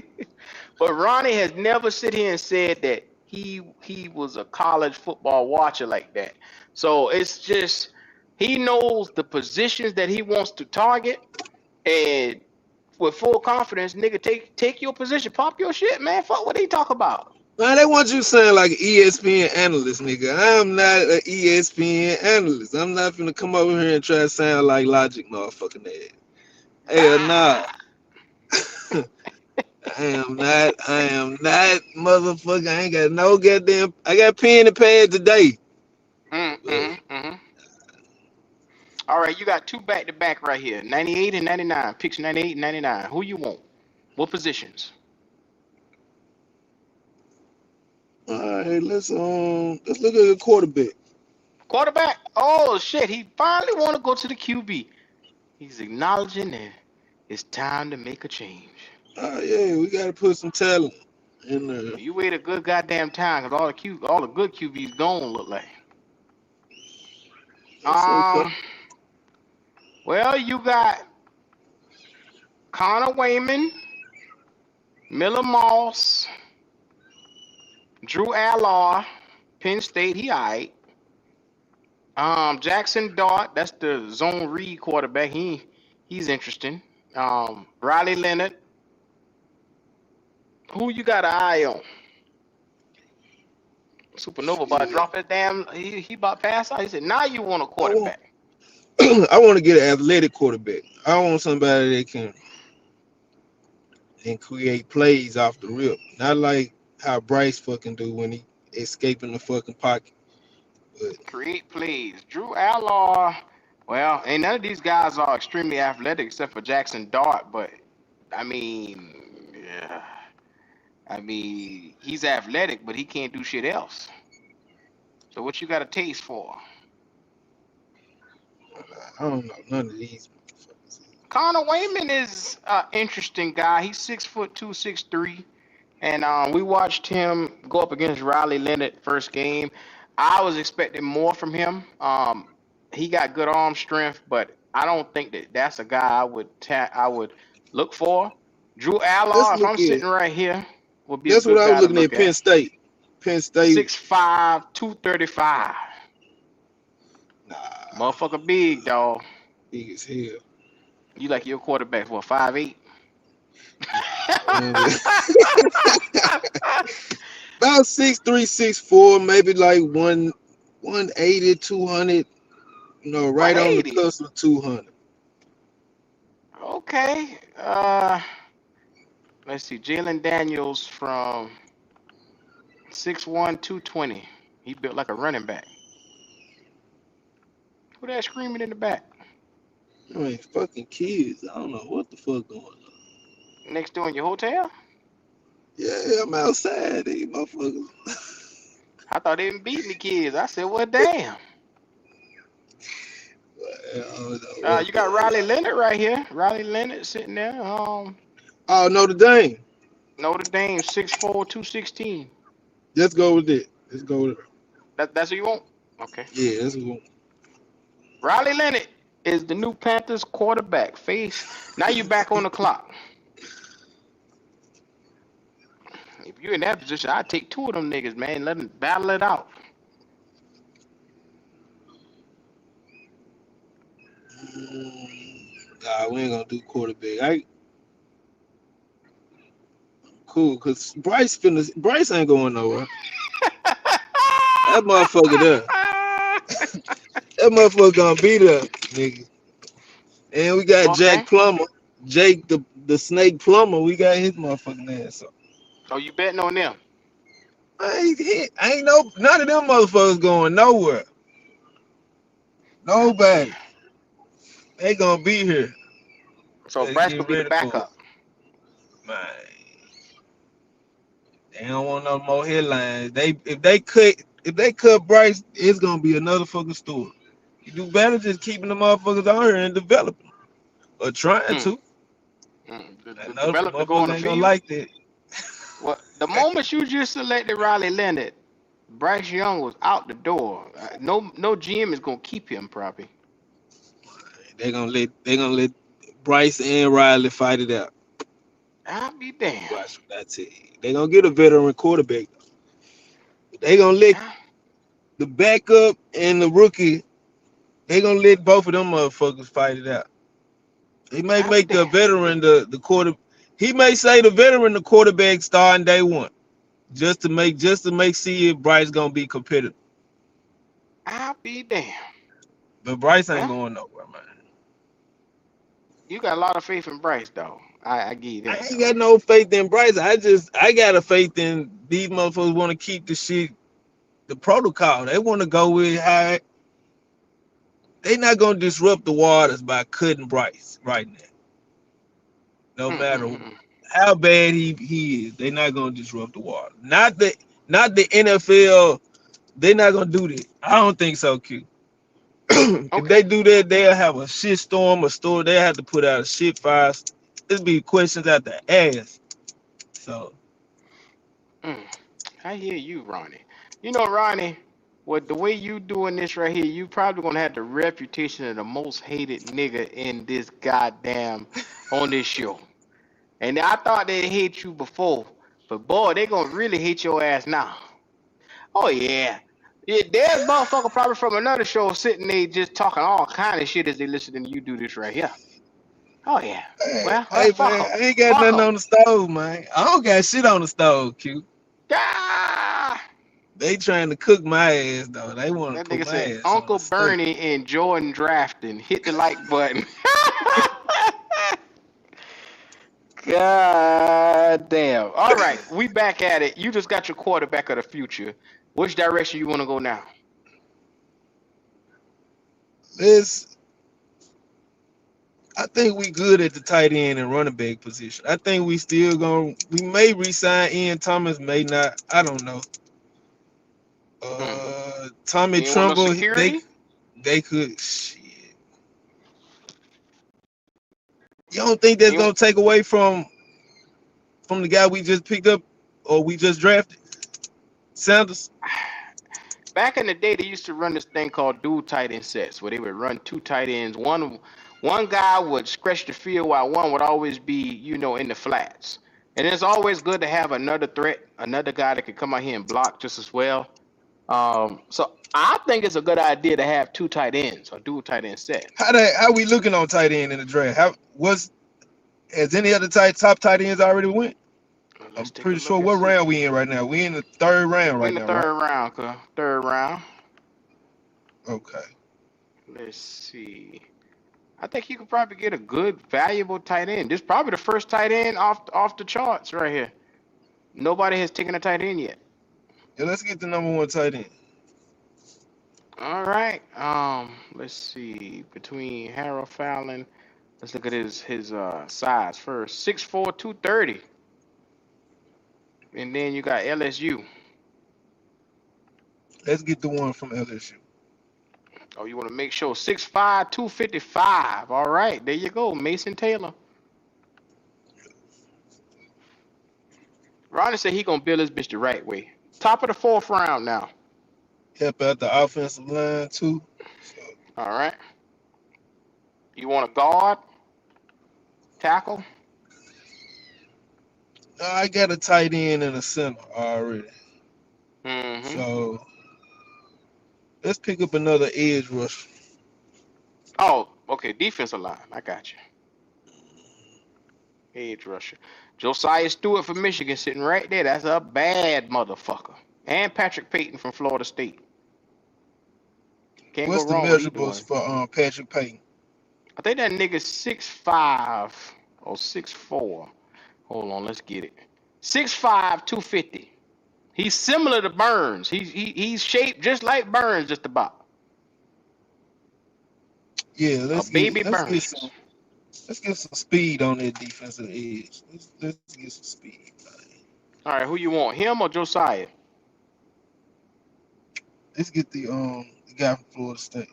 But Ronnie has never sit here and said that he was a college football watcher like that. So it's just he knows the positions that he wants to target, and with full confidence, nigga, take your position, pop your shit, man. Fuck what he talk about. Man, they want you to sound like an ESPN analyst, nigga. I'm not an ESPN analyst. I'm not gonna come over here and try to sound like Logic, motherfucking ass. Hell nah. God. I am not, motherfucker. I ain't got no goddamn. I got pen and pad today. But Mm. All right, you got two back to back right here, 98 and 99. Picks 98 and 99. Who you want? What positions? all right, let's look at the quarterback. Quarterback. Oh shit, he finally want to go to the QB. He's acknowledging that it's time to make a change. Oh yeah, we gotta put some talent in there. You wait a good goddamn time because all the good QBs gone look like. That's okay. Um, well, you got Connor Wayman, Miller Moss, Drew Allar, Penn State. He alright. Jackson Dart, that's the zone read quarterback. He's interesting. Riley Leonard. Who you got an eye on? Supernova about to Shit. drop his damn. He about to pass out. He said, "Now you want a I want quarterback." I want to get an athletic quarterback. I want somebody that can and create plays off the rip. Not like how Bryce fucking do when he escaping the fucking pocket. But Create plays. Drew Allar. Well, ain't none of these guys are extremely athletic except for Jackson Dart. But I mean, yeah. I mean, he's athletic, but he can't do shit else. So what you got a taste for? I don't know none of these motherfuckers. Connor Wayman is an interesting guy. He's 6'2", 6'3". And we watched him go up against Riley Leonard first game. I was expecting more from him. He got good arm strength, but I don't think that's a guy I would look for. Drew Let's Allar, if look I'm at. sitting right here, would be a That's what good I was guy to looking look at. Penn at. State. Penn State. 6'5", 235. Nah, Motherfucker big, dog. big as hell. You like your quarterback for 5'8"? Man, about 6'3", 6'4", maybe like 180, 200. Right on the 180. cusp of 200. Okay. Let's see. Jalen Daniels from 6'1", 220. He built like a running back. Who that screaming in the back? I mean, fucking kids. I don't know what the fuck going on. Next door in your hotel? Yeah, I'm outside. These motherfuckers. I thought they didn't beat any kids. I said, well, damn. I don't know what's You got going Riley on. Leonard right here. Riley Leonard sitting there. Oh, Notre Dame. Notre Dame, 6'4", 216. Let's go with it. Let's go with it. That's who you want? Okay. Yeah, that's what. Riley Leonard is the new Panthers quarterback. Now you back on the clock. If you're in that position, I'd take two of them niggas, man. Let them battle it out. Nah, we ain't gonna do quarterback. Cool, cause Bryce ain't going nowhere. That motherfucker there. That motherfucker gonna be there, nigga. And we got Okay. Jack Plummer, Jake the Snake Plummer. We got his motherfucking ass up. So you betting on them? I ain't no none of them motherfuckers going nowhere. God Nobody. damn. They gonna be here. So Let's Bryce get gonna be the ready for it. backup. Man. They don't want no more headlines. If they cut Bryce, it's gonna be another fucking story. You do better just keeping the motherfuckers out here and developing. Or trying Mm. to. The Another develop to go on motherfuckers the ain't gonna field. like that. Well, the moment you just selected Riley Leonard, Bryce Young was out the door. No GM is gonna keep him probably. They gonna let Bryce and Riley fight it out. I'll be damned. Watch what I tell you. They gonna get a veteran quarterback. They gonna let Ah, the backup and the rookie. They gonna let both of them motherfuckers fight it out. He may I'll be make the damned. veteran the quarter. He may say the veteran the quarterback starting day one, just to make see if Bryce gonna be competitive. I'll be damned. But Bryce ain't Well, going nowhere, man. you got a lot of faith in Bryce though. I give you I that ain't though. got no faith in Bryce. I got a faith in these motherfuckers want to keep the shit, the protocol. They want to go with how they not gonna disrupt the waters by cutting Bryce right now. No matter Mm-mm-mm. how bad he is, they not gonna disrupt the water. Not the NFL. They not gonna do that. I don't think so, Q. If Okay. they do that, they'll have a shit storm, a store. They'll have to put out a shit fire. It'll be questions out the ass. So Mm. I hear you, Ronnie. You know, Ronnie, with the way you doing this right here, you probably gonna have the reputation of the most hated nigga in this goddamn on this show. And I thought they hate you before, but boy, they gonna really hate your ass now. Oh yeah. Yeah, there's motherfucker probably from another show sitting there just talking all kind of shit as they listening to you do this right here. Oh yeah. Well, hey fuck man, them. I ain't got Fuck nothing them. on the stove, man. I don't got shit on the stove, Q. Ah! They trying to cook my ass though. They want to That put nigga my said ass on Uncle the steak. Bernie and Jordan drafting. Hit the like button. God damn. All right, we back at it. You just got your quarterback of the future. Which direction you want to go now? Let's. I think we good at the tight end and running back position. I think we still gonna. We may resign Ian Thomas, may not. I don't know. Hmm. Tommy You ain't want no Trumbull, security? they could. Shit. You don't think that's You gonna take away from the guy we just picked up or we just drafted, Sanders? Back in the day, they used to run this thing called dual tight end sets, where they would run two tight ends. One guy would stretch the field while one would always be, in the flats. And it's always good to have another threat, another guy that can come out here and block just as well. So I think it's a good idea to have two tight ends or dual tight end set. How we looking on tight end in the draft? Has any other top tight ends already went? I'm Let's take a pretty sure. look and What see. round we in right now? We in the third round We're right in the now, right? third round, third round. Okay. Let's see. I think you could probably get a good, valuable tight end. This is probably the first tight end off the charts right here. Nobody has taken a tight end yet. Yeah, let's get the number one tight end. All right. Let's see. Between Harold Fallon, let's look at his size first. 6'4", 230. And then you got LSU. Let's get the one from LSU. Oh, you want to make sure 6'5", 255. All right, there you go, Mason Taylor. Ronnie said he gonna build his bitch the right way. Top of the fourth round now. Help out the offensive line too. So, All right. You want a guard, tackle? I got a tight end and a center already. Mm-hmm. So let's pick up another edge rusher. Oh, okay. Defensive line. I got you. Edge rusher. Josiah Stewart from Michigan sitting right there. That's a bad motherfucker. And Patrick Payton from Florida State. Can't go What's the wrong with either measurables one. for Patrick Payton? I think that nigga's 6'5" or 6'4". Hold on, let's get it. 6'5", 250. He's similar to Burns. He's shaped just like Burns, just about. Yeah, A baby Burns. let's get some speed on that defensive edge. Let's get some speed. All right, who you want? Him or Josiah? Let's get the guy from Florida State,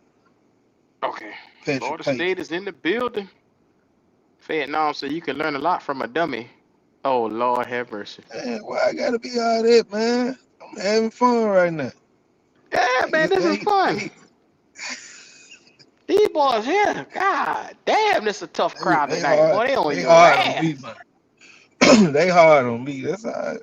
Okay. Patrick Florida Payton. State is in the building. Vietnam said you can learn a lot from a dummy. Oh, Lord have mercy. Man, why I gotta be all that, man? I'm having fun right now. Yeah, man, Hey, this is hey, fun. hey, These boys here, God damn, this is a tough crowd they tonight. hard. Boy, they on They your hard on me, ass. man. They hard on me. That's all right.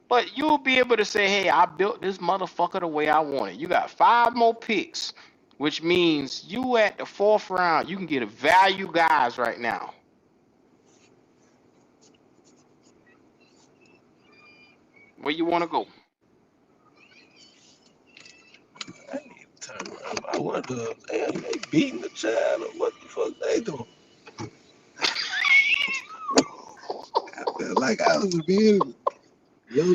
But you'll be able to say, hey, I built this motherfucker the way I want it. You got 5 more picks, which means you at the 4th round, you can get a value guys right now. Where you want to go? I need to turn around. I wonder if they beating the child or what the fuck they doing. like I was being yo.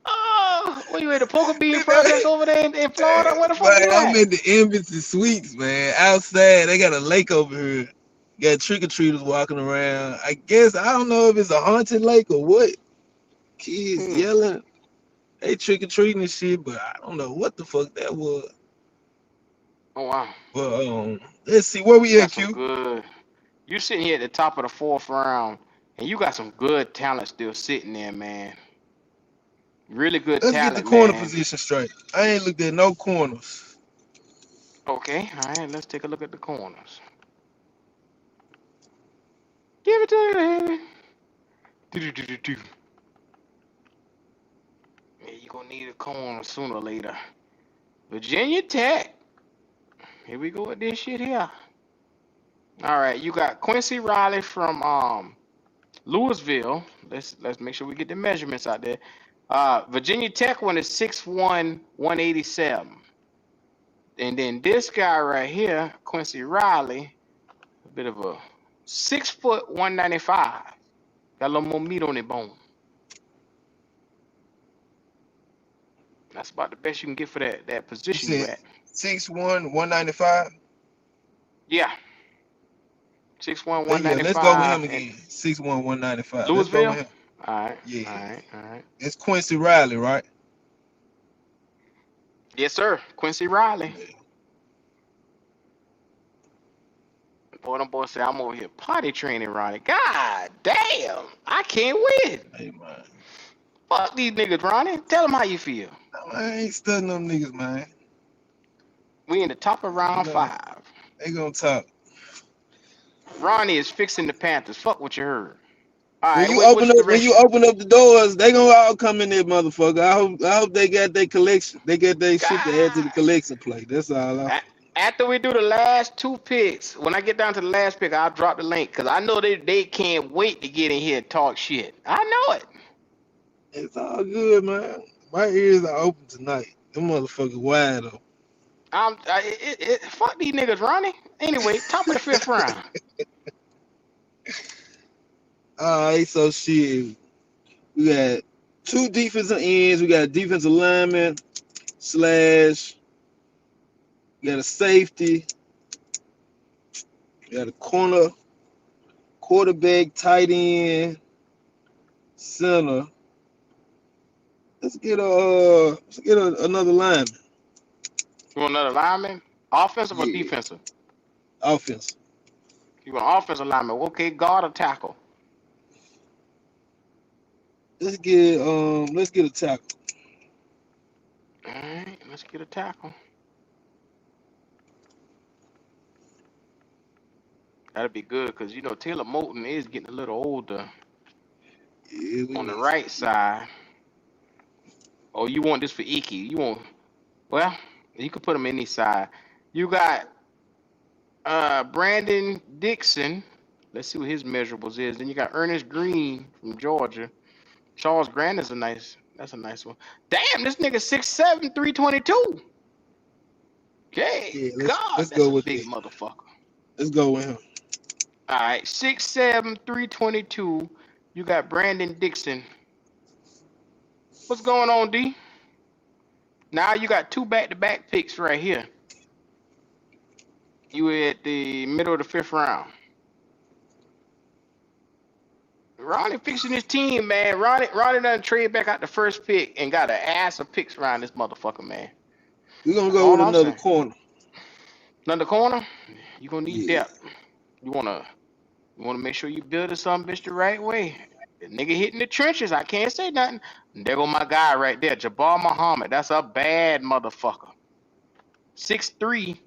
Oh, where you at the Poker Bean Project over there in Florida? Where the fuck Man, you I'm at? in the Embassy Suites, man. Outside, they got a lake over here. Got trick or treaters walking around. I guess I don't know if it's a haunted lake or what. Kids Hmm. yelling, they trick or treating and shit, but I don't know what the fuck that was. Oh wow, But let's see where you we got at, some Q. good. You sitting here at the top of the fourth round, and you got some good talent still sitting there, man. Really good Let's get the talent, corner man. position straight. I ain't looked at no corners. Okay, all right. Let's take a look at the corners. Give it to me. Do. Yeah, you gonna need a corner sooner or later. Virginia Tech. Here we go with this shit here. All right, you got Quincy Riley from Louisville. Let's make sure we get the measurements out there. Virginia Tech one is 6'1", 187. And then this guy right here, Quincy Riley, a bit of a 6 foot 195. Got a little more meat on the bone. That's about the best you can get for that You position you said at. 6'1", 195. Yeah, 6'1", Yeah, let's go with 195 him and again. 6'1", 195. Let's go with Louisville. him. All right, all Yeah. right, all right. It's Quincy Riley, right? Yes, sir. Quincy Riley. Yeah. Boy, them boys say I'm over here potty training Ronnie. God damn, I can't win. Hey, man. Fuck these niggas, Ronnie. Tell them how you feel. I ain't studying them niggas, man. We in the top of You round know, 5. they gonna talk. Ronnie is fixing the Panthers. Fuck what you heard. All When right, you which open up, when you direction? open up the doors, they gonna all come in there, motherfucker. I hope they got their collection. They got their shit to add to the God. collection plate. That's all. After we do the last 2 picks, when I get down to the last pick, I'll drop the link because I know they can't wait to get in here and talk shit. I know it. It's all good, man. My ears are open tonight. Them motherfuckers wide open. Fuck these niggas, Ronnie. Anyway, top of the 5th round. All right, so shit. We got 2 defensive ends. We got defensive lineman slash. We got a safety. We got a corner, quarterback, tight end, center. Let's get another lineman. You want another lineman? Offensive or Yeah, defensive? offense. You want offensive lineman? Okay, guard or tackle? Let's get a tackle. All right, let's get a tackle. That'll be good because you know Taylor Moton is getting a little older Yeah, we on the need right side. Oh, you want this for Iki? Well, you could put him any side. You got Brandon Dixon. Let's see what his measurables is. Then you got Ernest Green from Georgia. Charles Grant is that's a nice one. Damn, this nigga 6'7", 322. Okay, Yeah, God, let's that's go a with big that. motherfucker. Let's go with him. All right, 6'7", 322. You got Brandon Dixon. What's going on, D? Now you got 2 back-to-back picks right here. You were at the middle of the 5th round. Ronnie fixing his team, man. Ronnie done trade back out the first pick and got an ass of picks around this motherfucker, man. We're gonna That's go all with I'm another saying. corner. Another corner, you gonna need Yeah. depth. You wanna make sure you build some bitch the right way. The nigga hitting the trenches, I can't say nothing. And there go my guy right there, Jabbar Muhammad. That's a bad motherfucker. 6'3".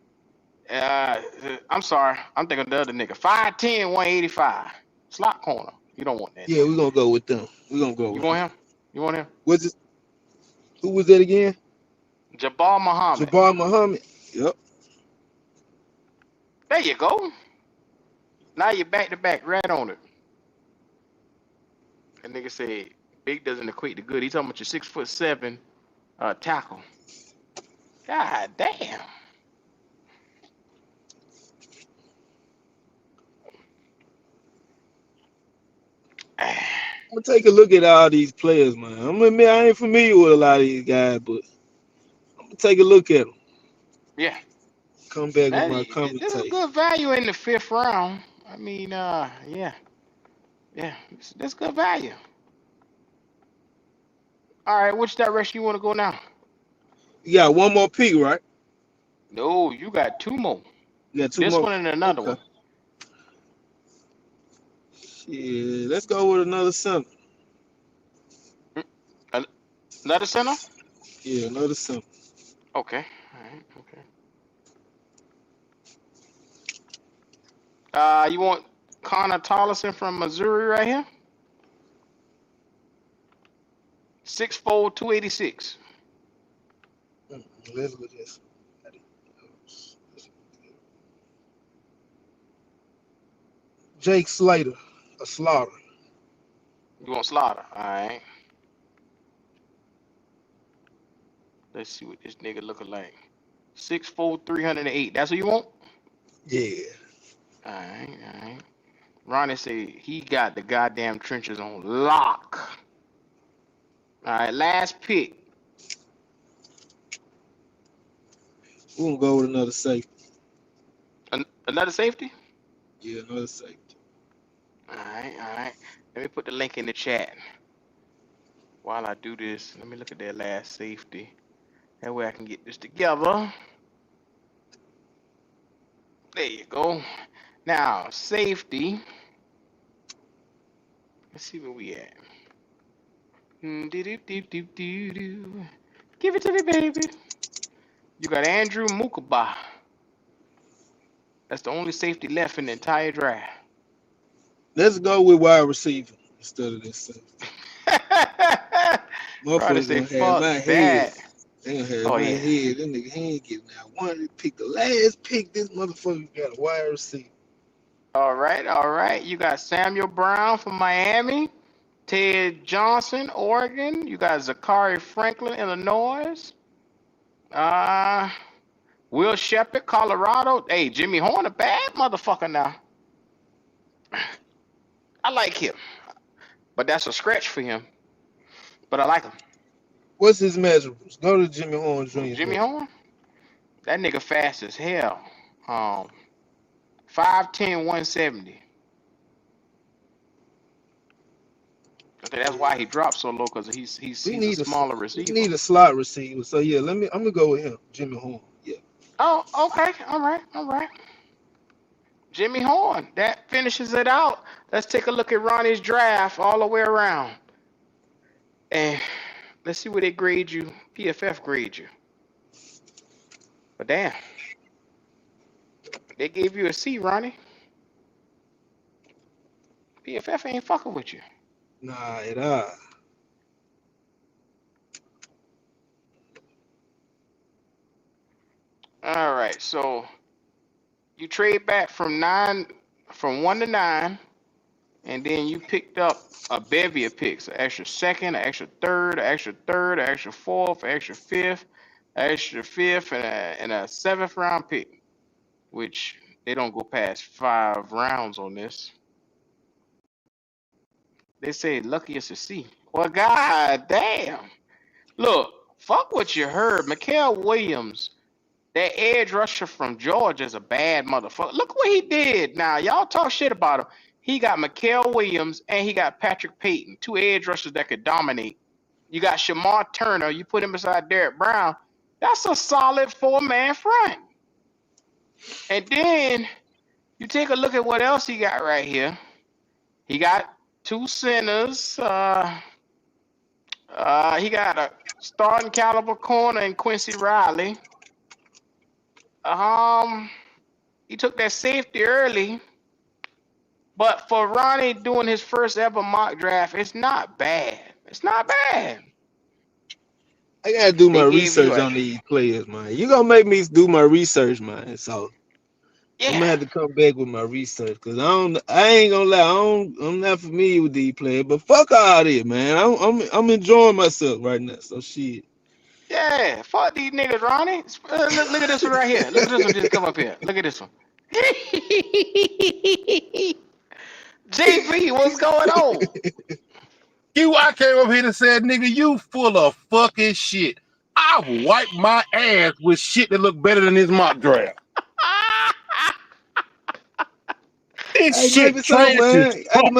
I'm sorry. I'm thinking of the other nigga. 5'10", 185. Slot corner. You don't want that Yeah, nigga. we're gonna go with them. We're gonna go You with him. want him? You want him? What's it? Who was that again? Jabbar Muhammad. Jabbar Muhammad. Yep. There you go. Now you're back to back right on it. That nigga said big doesn't equate to good. He talking about your 6'7" tackle. God damn. I'm gonna take a look at all these players, man. I'm gonna admit I ain't familiar with a lot of these guys, but I'm gonna take a look at them. Yeah. Come back with Man, my this is commentation. good value in the 5th round. I mean, yeah, yeah, this good value. All right, which direction you want to go now? You got one more pick, right? No, you got 2 more. You got two This more. one and another Okay. one. Shit, let's go with another center. Mm, Another center? Yeah, another center. Okay. All right. Okay. You want Connor Tollison from Missouri right here? 6'4", 286. Let's look at this. Jake Slater, a slaughter. You want Slaughter? All right. Let's see what this nigga looking like. 6'4", 308. That's what you want? Yeah. All right. All right. Ronnie said he got the goddamn trenches on lock. All right. Last pick. We're gonna go with another safety. Another safety? Yeah, another safety. All right. All right. Let me put the link in the chat. While I do this, let me look at that last safety. That way I can get this together. There you go. Now, safety. Let's see where we at. Do-do-do-do-do-do. Give it to me, baby. You got Andrew Mukaba. That's the only safety left in the entire draft. Let's go with wide receiver instead of this safety. Probably Motherfuckers say, gonna have fuck my head. that. They gonna have Oh, my yeah. head. Them nigga, he ain't getting out. One to pick the last pick. This motherfucker got a wide receiver. All right, all right. You got Samuel Brown from Miami. Ted Johnson, Oregon. You got Zachary Franklin, Illinois. Uh, Will Shepherd, Colorado. Hey, Jimmy Horn, a bad motherfucker now. I like him, but that's a scratch for him. But I like him. What's his measurables? Go to Jimmy Horn Jr.'s Jimmy measurables. Horn, that nigga fast as hell. Um, 5'10", 170. I think that's why he dropped so low, because he's a smaller We receiver. need a slot receiver. So yeah, I'm gonna go with him, Jimmy Horn. Yeah. Oh, okay. All right, all right. Jimmy Horn. That finishes it out. Let's take a look at Ronnie's draft all the way around. And let's see where they grade you. PFF grade you. But damn, they gave you a C, Ronnie. PFF ain't fucking with you. Nah, it all. All right, so you trade back from 1 to 9, and then you picked up a bevy of picks: an extra second, an extra third, an extra third, an extra fourth, an extra fifth, and a 7th round pick, which they don't go past 5 rounds on this. They say luckiest to see. Well, god damn. Look, fuck what you heard. Mikael Williams, that edge rusher from Georgia, is a bad motherfucker. Look what he did. Now, y'all talk shit about him. He got Mikael Williams and he got Patrick Payton, 2 edge rushers that could dominate. You got Shamar Turner. You put him beside Derek Brown. That's a solid 4-man front. And then you take a look at what else he got right here. He got 2 centers. He got a starting caliber corner in Quincy Riley. He took that safety early, but for Ronnie doing his first ever mock draft, it's not bad. It's not bad. I gotta do my They gave you research a on these players, man. You gonna make me do my research, man. So I'm gonna yeah, have to come back with my research because I ain't gonna lie, I'm not familiar with these players, but fuck all this, man. I'm enjoying myself right now. So shit. yeah. Fuck these niggas, Ronnie. Look at this one right here. Look at this one. Just come up here. Look at this one. JP, what's going on? I came up here and said, nigga, you full of fucking shit. I've wiped my ass with shit that look better than this mock draft. This Hey, shit maybe so, trash as man. fuck.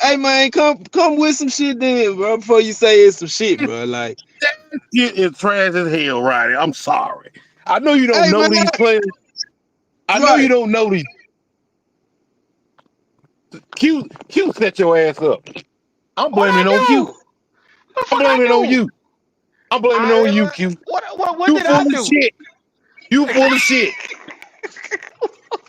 Hey, man, come with some shit then, bro. Before you say it's some shit, bro. Like, That shit is trash as hell, Ronnie. I'm sorry. I know you don't hey, know man, these players. I know you right? don't know these. Q set your ass up. I'm What blaming it on I Q. do? What the I'm fuck I blaming it on do? you. I'm blaming it on you, Q. What You did full I of do? shit. You full of shit.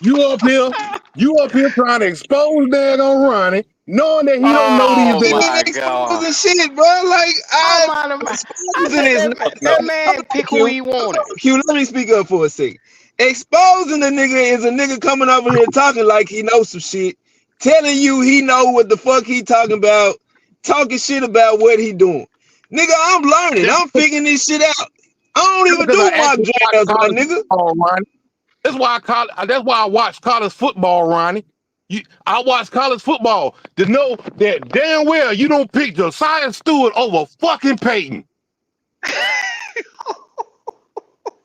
You up here trying to expose that on Ronnie, knowing that he don't know these Oh He niggas. my ain't god. exposing shit, bro. Like, Oh I my. I exposing let is that not. that man pick who he wanted. Q, let me speak up for a second. Exposing the nigga is a nigga coming over here talking like he knows some shit, telling you he know what the fuck he talking about, talking shit about what he doing. Nigga, I'm learning. That's I'm figuring this shit out. I don't even because I do mock actually watch drafts, my college nigga. football, Ronnie. That's why I watch college football, Ronnie. I watch college football to know that damn well you don't pick Josiah Stewart over fucking Peyton.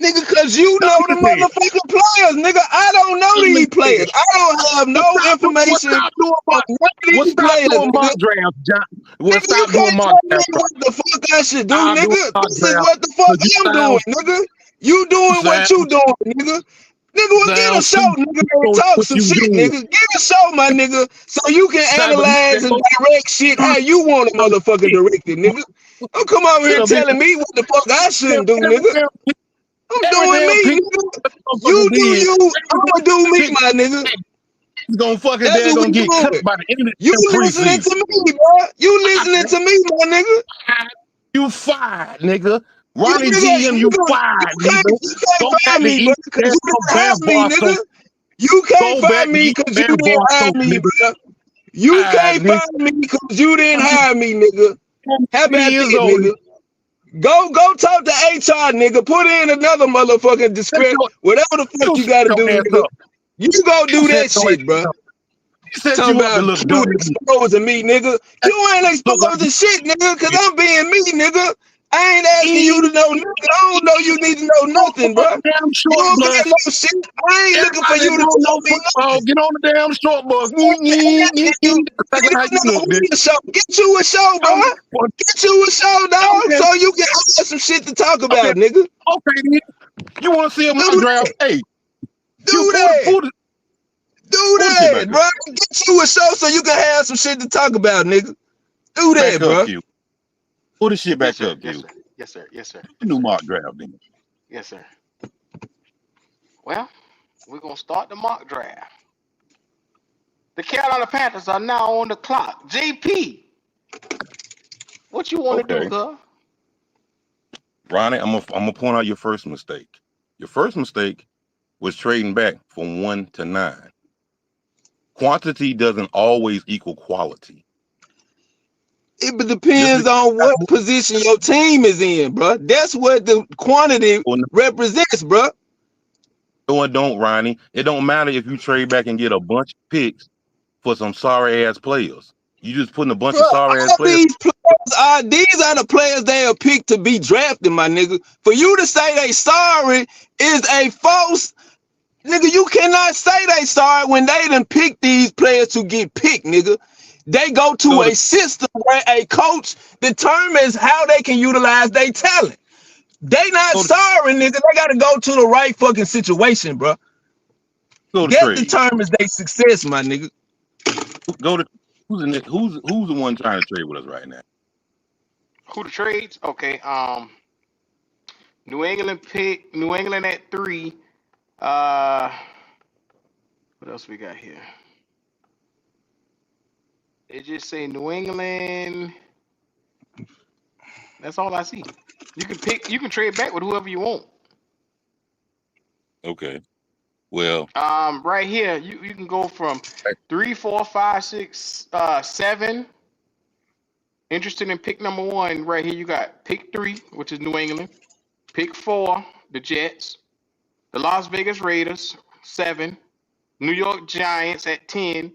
Nigga, cause you know the motherfucking players, nigga. I don't know these players. I don't have no information on none of these Stop players, doing nigga. mock drafts, John. Well, Nigga, you stop doing can't mock tell me drafts. what the fuck I should do, Stop doing nigga. mock This is drafts. what the fuck You I'm doing, nigga. You doing what you sound doing, nigga. Nigga, well, get a sound show, stupid. nigga, You and know talk what some you shit, doing. nigga. Get a show, my nigga, so you can But analyze and direct shit how you want to motherfucking direct it, nigga. Don't come over here telling me what the fuck I shouldn't do, nigga. I'm every doing damn me, pick nigga. You motherfucker do did. you, I'ma do me, Pick my nigga. is gonna fucking That's dad what we gonna get cut doing. by the end of You the listening preseason. to me, bro. You listening to me, my nigga. You fired, nigga. You Ronnie nigga, GM, you fired, nigga. you can't Go back find to me, bro, East because you didn't Alabama hire me, bar nigga. soap. You can't Go back find to me East because you Alabama didn't bar hire soap, me, nigga. bro. You Fired, can't nigga. find me because you didn't hire me, nigga. How 20 about years that, old. nigga? Go talk to HR, nigga. Put in another motherfucking Set discretion, your, whatever the fuck you you set gotta your do, ass nigga. up. You go You do set that your shit, ass bro. up. He set Talking you up to about look Q dumb. exposing me, nigga. You ain't Look like exposing shit, nigga, because you I'm being me, nigga. I ain't asking you to know nothing. I don't know you need to know nothing, bro. damn You short don't bus. get no shit. I ain't looking for Everybody you that to don't tell know me football, nothing. get on the damn short bus. That's how you Nigga, look, nigga. a show. Get you a show, bro. Get you a show, dog, Okay, so you can have some shit to talk okay, about, nigga. okay, then. You want to see a Do mock draft? that. Hey, you Do that. Do pull the shit that, back up. bro. Get you a show so you can have some shit to talk about, nigga. Do that, Back up, bro. Q. Pull the shit Yes, back sir. up, Yes, Q. sir. Yes, sir. Yes, sir. You Yes, new sir. mock draft, then. Yes, sir. Well, we're gonna start the mock draft. The Carolina Panthers are now on the clock. JP, what you want to do, Okay. cuz? Ronnie, I'm gonna point out your first mistake. Your first mistake was trading back from 1 to 9. Quantity doesn't always equal quality. It Just depends on what position your team is in, bro. That's what the quantity represents, bro. no, it don't, Ronnie. It don't matter if you trade back and get a bunch of picks for some sorry ass players. You just putting a bunch Bro, of sorry ass all players. these are the players they are picked to be drafted, my nigga. For you to say they sorry is a false nigga. You cannot say they sorry when they done pick these players to get picked, nigga. They go to a system where a coach determines how they can utilize their talent. They not sorry, nigga. They gotta go to the right fucking situation, bro. Go to That trade. determines their success, my nigga. Go to who's the one trying to trade with us right now? Who the trades? Okay. New England at 3. Uh, what else we got here? They just say New England. That's all I see. You can pick. You can trade back with whoever you want. Okay. Well, Right here, you can go from 3, 4, 5, 6, 7. Interested in pick number 1. Right here, you got pick 3, which is New England. Pick 4, the Jets. The Las Vegas Raiders, 7. New York Giants at 10.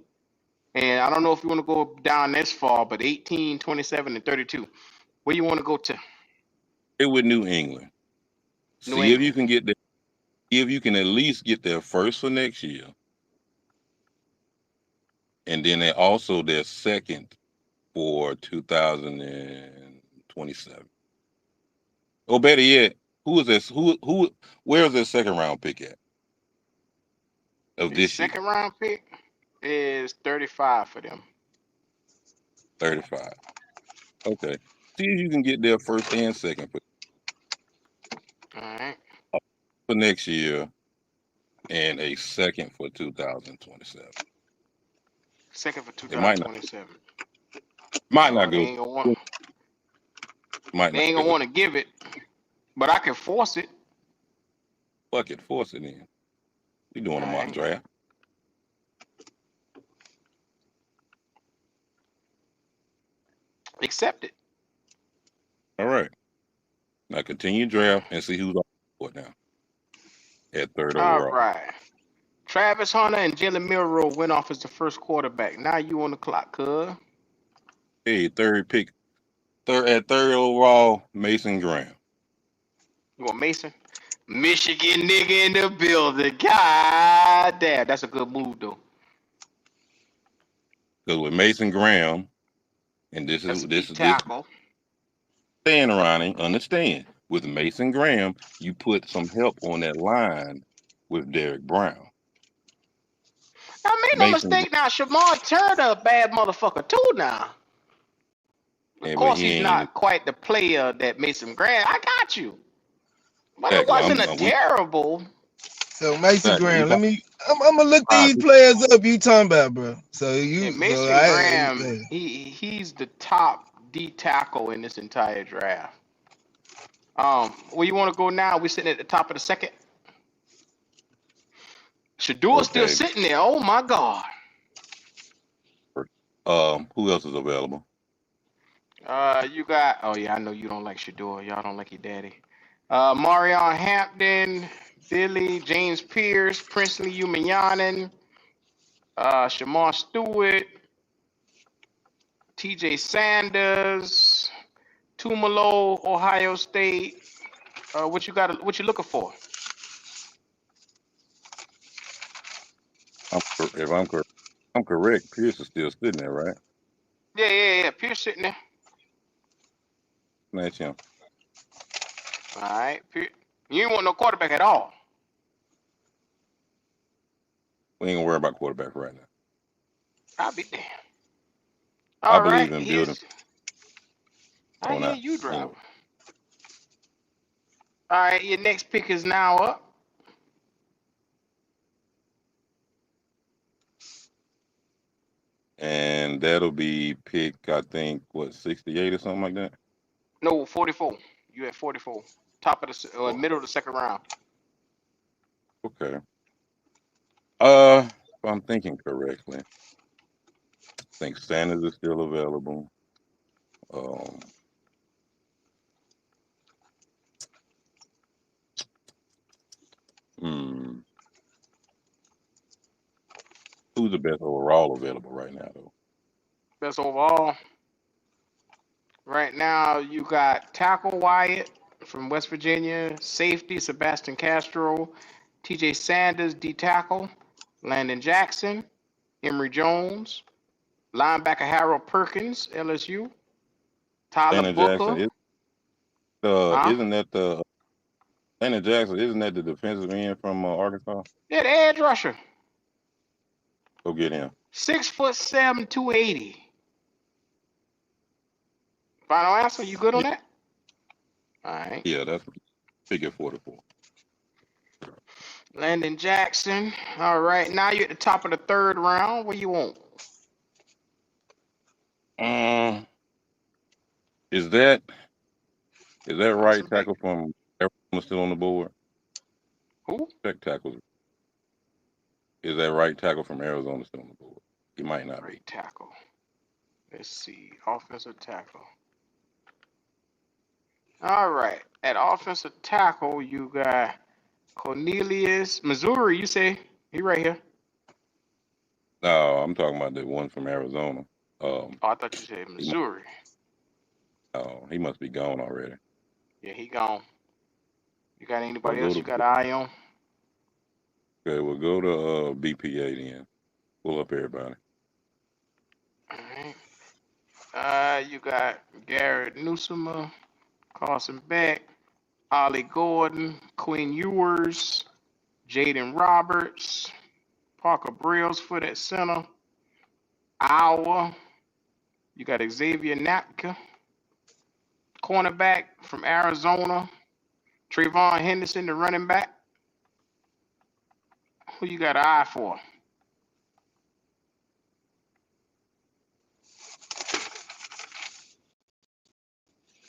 And I don't know if you want to go down this far, but 18, 27, and 32. Where you want to go to? Stay with New England. New See if you England. can get there. If you can at least get there first for next year, and then they also their second for 2027. Or better yet, who is this? Who? Where is their second round pick at of The this year? second round pick is 35 for them. 35. Okay. See if you can get there first and second All right. for next year, and a second for 2027. Second for It might not 2027. go. They ain't gonna want. Might They not ain't gonna go. want to give it, but I can force it. Fuck it, force it in. We All doing a mock right. draft. Accept it. All right. Now continue draft and see who's on the board now at third All overall. right. Travis Hunter and Jalen Milroe went off as the first quarterback. Now you on the clock, cuz. Hey, third pick, third overall, Mason Graham. You want Mason? Michigan nigga in the building. God damn, that's a good move though. Because with Mason Graham, and this That's is a this D is this tackle. understand, Ronnie, understand. With Mason Graham, you put some help on that line with Derek Brown. Now make no Mason, mistake now, Shamar Turner a bad motherfucker too now. Of yeah, but course he he's ain't not quite the player that Mason Graham. I got you. But it exactly. wasn't a terrible. So Mason Exactly. We Graham, talking I'm gonna look about these players up you talking about, bro. So And so Mason Graham, he's the top D tackle in this entire draft. Where you want to go now? We're sitting at the top of the second. Shador's still okay. sitting there. Oh my God. Who else is available? You got. Oh yeah, I know you don't like Shador. Y'all don't like your daddy. Marion Hampton, Billy, James Pierce, Princely Umanyanen, Shamar Stewart, T.J. Sanders, Tumalo, Ohio State. What you got? What you looking for? If I'm correct, Pierce is still sitting there, right? Yeah. Pierce sitting there. That's him. All right. You ain't want no quarterback at all. We ain't gonna worry about quarterback right now. I'll be damned. I All believe right. in building I on hear that. you, driver. Anyway, All right. Your next pick is now up. and that'll be pick, I think, what, 68 or something like that. No, 44. You at 44. Top of the Oh, middle of the second round. okay. If I'm thinking correctly, I think Sanders is still available. Um, hmm, who's the best overall available right now, though? Best overall. Right now, you got tackle Wyatt from West Virginia, safety Sebastian Castro, T.J. Sanders, D tackle, Landon Jackson, Emory Jones, linebacker Harold Perkins, LSU, Tyler Shannon Jackson Booker, is huh? isn't that the Shannon Jackson? Isn't that the defensive end from Arkansas? Yeah, the edge rusher, Go get him. 6'7", 280. Final answer. You good on Yeah, that? All right. yeah, that's figure 44. Landon Jackson. All right. Now you're at the top of the third round. What you want? Um, is that Find right some bait. tackle from Arizona still on the board? Who? Check tackles. Is that right tackle from Arizona still on the board? He might not be. Right tackle. Let's see. Offensive tackle. All right. At offensive tackle, you got Cornelius Missouri. You say he right here. No, I'm talking about the one from Arizona. Oh, I thought you said Missouri. He must be gone already. Yeah, he gone. You got We'll anybody go else to you got an eye on? okay. We'll go to BPA then. Pull up everybody. All right. You got Garrett Newsom, Carson Beck, Ollie Gordon, Quinn Ewers, Jaden Roberts, Parker Brailsford at center, Iowa. You got Xavier Napka, cornerback from Arizona, Trayvon Henderson, the running back. Who you got an eye for?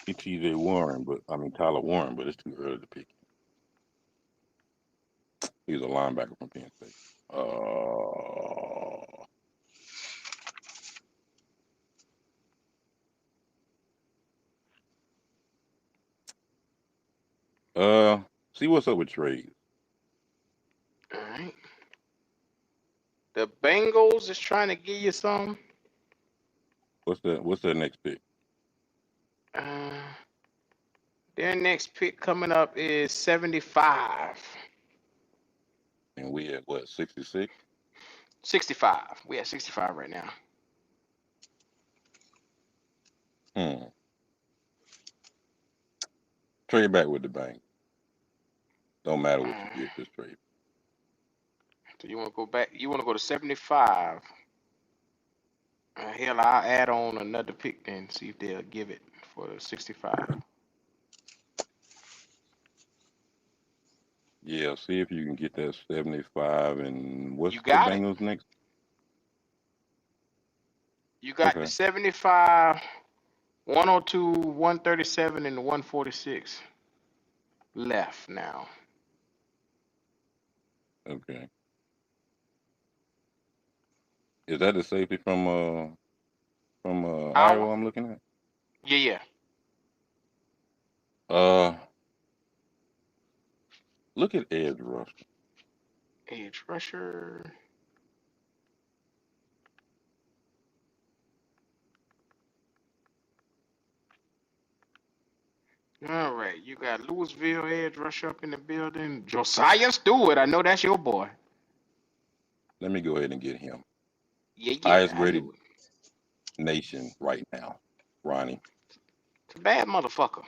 TJ Warren, but I mean Tyler Warren, but it's too early to pick. He's a linebacker from Penn State. See what's up with trades. All right. The Bengals is trying to give you some. What's their next pick? Uh, their next pick coming up is 75. And we at what, 66? 65. We at 65 right now. Trade back with the bank. Don't matter what you get, just trade. So you want to go back? You want to go to 75? Hell, I'll add on another pick then, see if they'll give it for 65. Yeah, see if you can get that 75. And what's You the got it. Bengals next? You got the 75, 102, 137, and the 146 left now. Okay. Is that the safety from Iowa I'm looking at? Yeah. Look at edge rush. Edge rusher. All right, you got Louisville edge rusher up in the building. Josiah Stewart, I know that's your boy. Let me go ahead and get him. Yeah, Highest I graded knew it. nation right now, Ronnie. It's a bad motherfucker.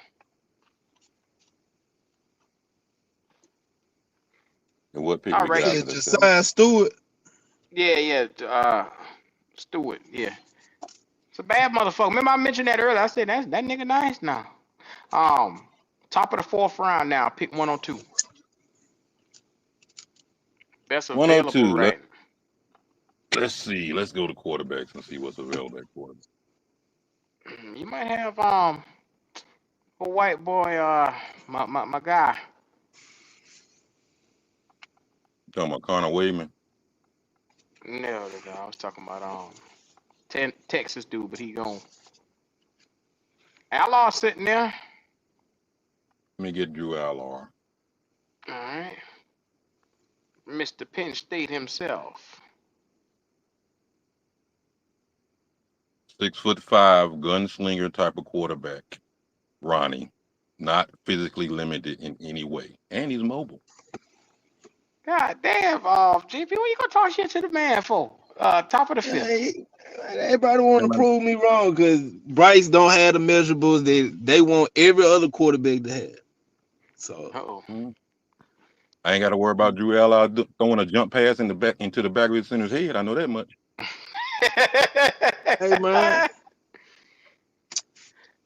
And what pick All we right, got Yeah, after the 7? Josiah Stewart. Yeah. Stewart, yeah. It's a bad motherfucker. Remember I mentioned that earlier. I said that nigga nice now. Top of the 4th round now, pick 102. Best available 102. right. Let's see. Let's go to quarterbacks and see what's available at quarterback. You might have a white boy, my guy. You talking about Connor Wayman? No, the guy I was talking about Texas dude, but he gone. Outlaw sitting there. Let me get Drew Allar. All right. Mr. Penn State himself. 6'5" gunslinger type of quarterback. Ronnie. Not physically limited in any way. And he's mobile. God damn, GP, what you gonna talk shit to the man for? Top of the 5th. Hey, everybody want to prove me wrong because Bryce don't have the measurables they want every other quarterback to have. So I ain't got to worry about Drew Allar throwing a jump pass into the back of his center's head. I know that much. Hey man,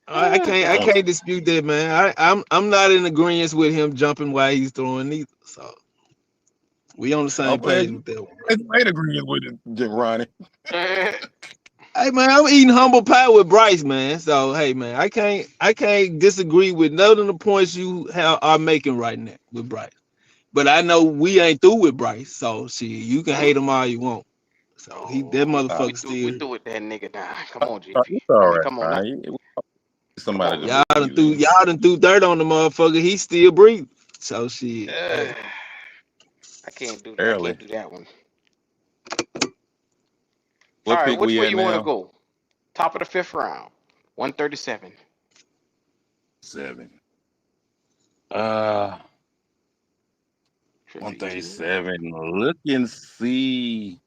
I can't dispute that, man. I'm not in agreement with him jumping while he's throwing either. So we on the same page with that one. It's great agreeing with it, Ronnie. Hey man, I'm eating humble pie with Bryce, man. So hey man, I can't disagree with none of the points you are making right now with Bryce. But I know we ain't through with Bryce, so shit, you can hate him all you want. So that motherfucker still. We threw with that nigga now. Come on, GP. It's all right, Come on now. Somebody Come on, y'all done threw dirt on the motherfucker. He still breathing. So shit. Hey. I can't do that one. All What right, pick which we way at you want to now? go? Top of the fifth round, 137. 7. 52. 137. Look and see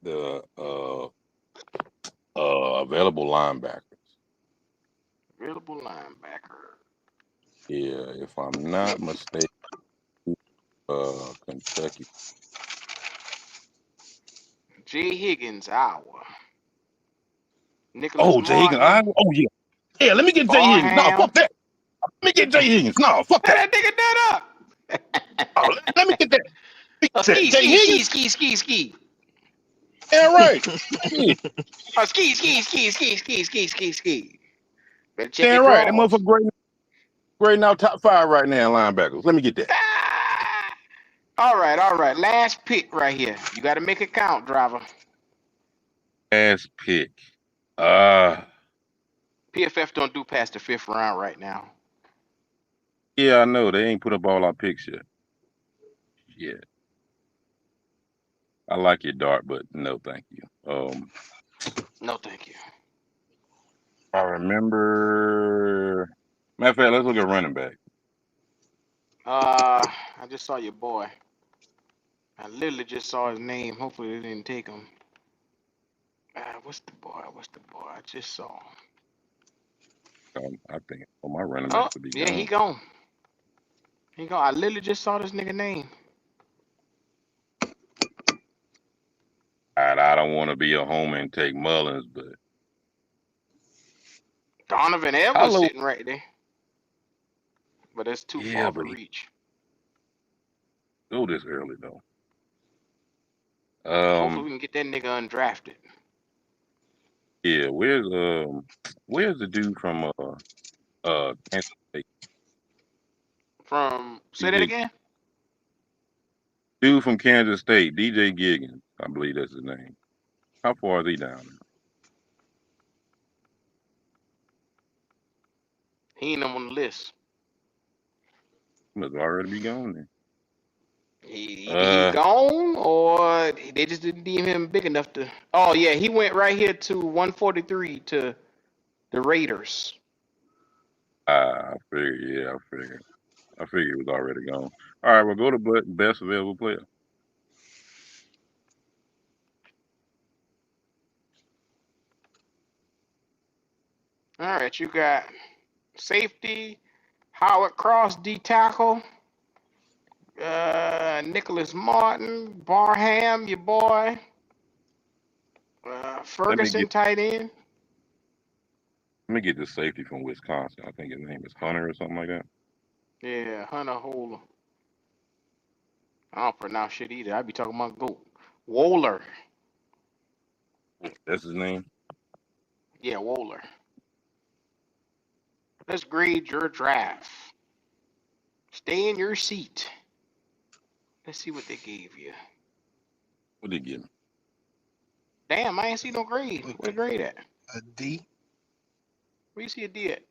the available linebackers. Available linebacker. Yeah, if I'm not mistaken, Kentucky. Jay Higgins, Iowa. Nicholas Oh, Jay Higgins. Martin, Oh yeah. Yeah, let me get Jay Higgins. No, Barham. fuck that. Let me get Jay Higgins. No, fuck Let that. that nigga that up. Oh, let me get that. Ski, Jay ski, ski, Higgins? ski, ski, ski. Yeah, right. Yeah, Ski, ski, ski, ski, ski, ski, ski, ski. Better check your damn right. That drawers. motherfucker great now, top 5 right now, linebackers. Let me get that. Ah! All right. Last pick right here. You got to make it count, driver. Ass pick. PFF don't do past the fifth round right now. Yeah, I know. They ain't put up all our picks yet. Yeah. I like your dart, but no thank you. No, thank you. I remember. Matter of fact, let's look at running back. I just saw your boy. I literally just saw his name. Hopefully they didn't take him. What's the boy? I just saw him. I think my running Oh, backs will be yeah, he gone. gone. He gone. I literally just saw this nigga name. I don't want to be a homer and take Mullins, but Donovan Edwards hello. sitting right there. But that's too Yeah, far to but he reach. go this early though. Hopefully we can get that nigga undrafted. Yeah, where's the dude from Kansas State? Say that DJ again? dude from Kansas State, DJ Giggins, I believe that's his name. How far is he down there? He ain't on the list. He must already be gone then. Either he gone or they just didn't deem him big enough to. Oh yeah, he went right here to 143 to the Raiders. I figured. I figured he was already gone. All right, we'll go to best available player. All right, you got safety, Howard Cross, D tackle, Nicholas Martin, Barham, your boy, Let me get Ferguson, tight end. the safety from Wisconsin. I think his name is Hunter or something like that. Yeah, Hunter Holer. I don't pronounce shit either. I be talking about goat. Wohler. That's his name. Yeah, Wohler. Let's grade your draft. Stay in your seat. Let's see what they gave you. What did he give me? Damn, I ain't see no grade. Where the grade at? A D. Where you see a D at?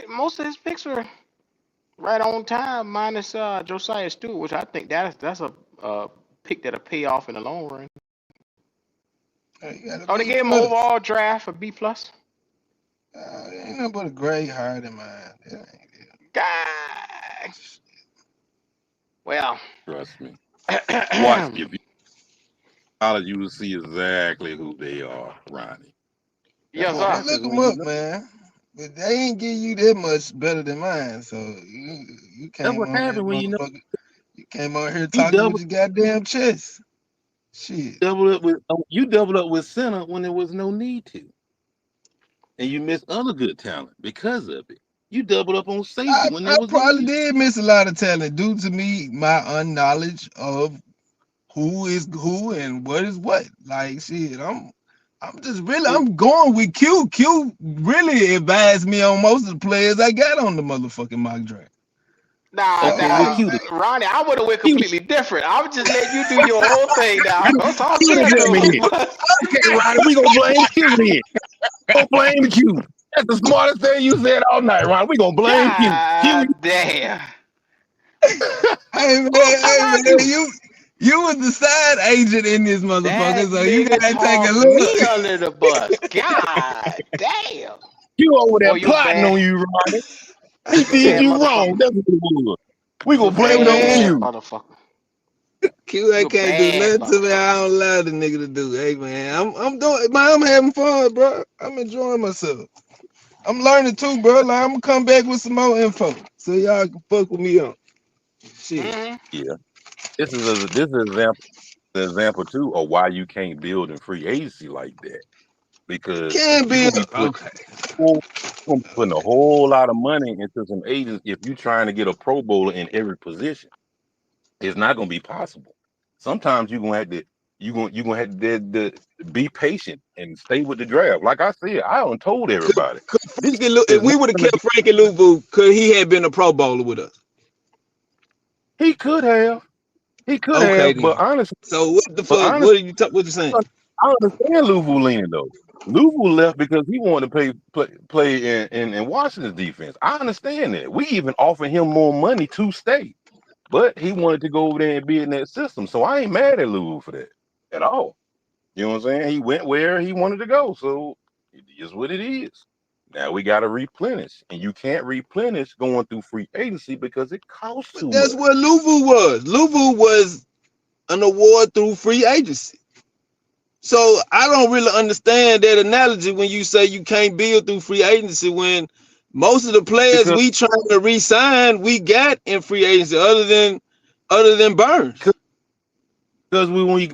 Most of his picks were right on time, minus Josiah Stewart, which I think that's a pick that'll pay off in the long run. You got a Oh, they B gave him plus. overall draft a B plus. Ain't nothing but a grade higher than mine. Guy. Well, Trust me. Watch if you college, you will see exactly who they are, Ronnie. That's yes, what sir. happens Look them when you up, know. man. But they ain't give you that much better than mine. So you That's came what on that happens when you know. motherfucker. You came on here You talking with your goddamn chest. Shit. doubled up with center when there was no need to, and you missed other good talent because of it. You doubled up on safety when I there was no probably need. did miss a lot of talent due to me, my unknowledge of who is who and what is what. Like shit, So, I'm going with Q. Q really advised me on most of the players I got on the motherfucking mock draft. So okay, what Nah, Q did? Ronnie, I would have went Q, completely different. I would just let you do your whole thing now. Don't talk Q shit did to let me me. in. Okay, Ronnie, we gonna blame Q then. Don't blame Q. That's the smartest thing you said all night, Ron. We gonna blame Q. Q. God damn. Hey Who the fuck man, are you? you was the side agent in this That motherfucker, so you nigga gotta take a tossed me look. under the bus. God damn. Q over Boy, there you plotting bad. on you, Ronnie. He You did bad you wrong. motherfucker. That's what it was. We You gonna blame it on bad Man, Q. motherfucker. Q You ain't a can't do bad nothing to me. motherfucker. I don't allow the nigga to do. Hey man, I'm doing man, I'm having fun, bro. I'm enjoying myself. I'm learning too, bro. Like, I'm gonna come back with some more info so y'all can fuck with me on. Shit. Mm-hmm. Yeah. This is an example too of why you can't build in free agency like that. Because Can you're be gonna be okay. putting a whole lot of money into some agents if you're trying to get a pro bowler in every position. It's not gonna be possible. Sometimes you're gonna have to be patient and stay with the draft. Like I said, I done told everybody. This If is we not would have gonna kept be. Frankie Louvu, could he have been a pro bowler with us? He could have. He could Okay have, then. So what the but fuck? honestly, What you saying? I understand Louvu leaning though. Louvu left because he wanted to play in Washington's defense. I understand that. We even offered him more money to stay, but he wanted to go over there and be in that system. So I ain't mad at Louvu for that at all. You know what I'm saying? He went where he wanted to go, so it is what it is. Now we got to replenish, and you can't replenish going through free agency because it costs But too that's much. what Louvu was. Louvu was an award through free agency. So I don't really understand that analogy when you say you can't build through free agency when most of the players Because we trying to re-sign we got in free agency other than Burns. Because when we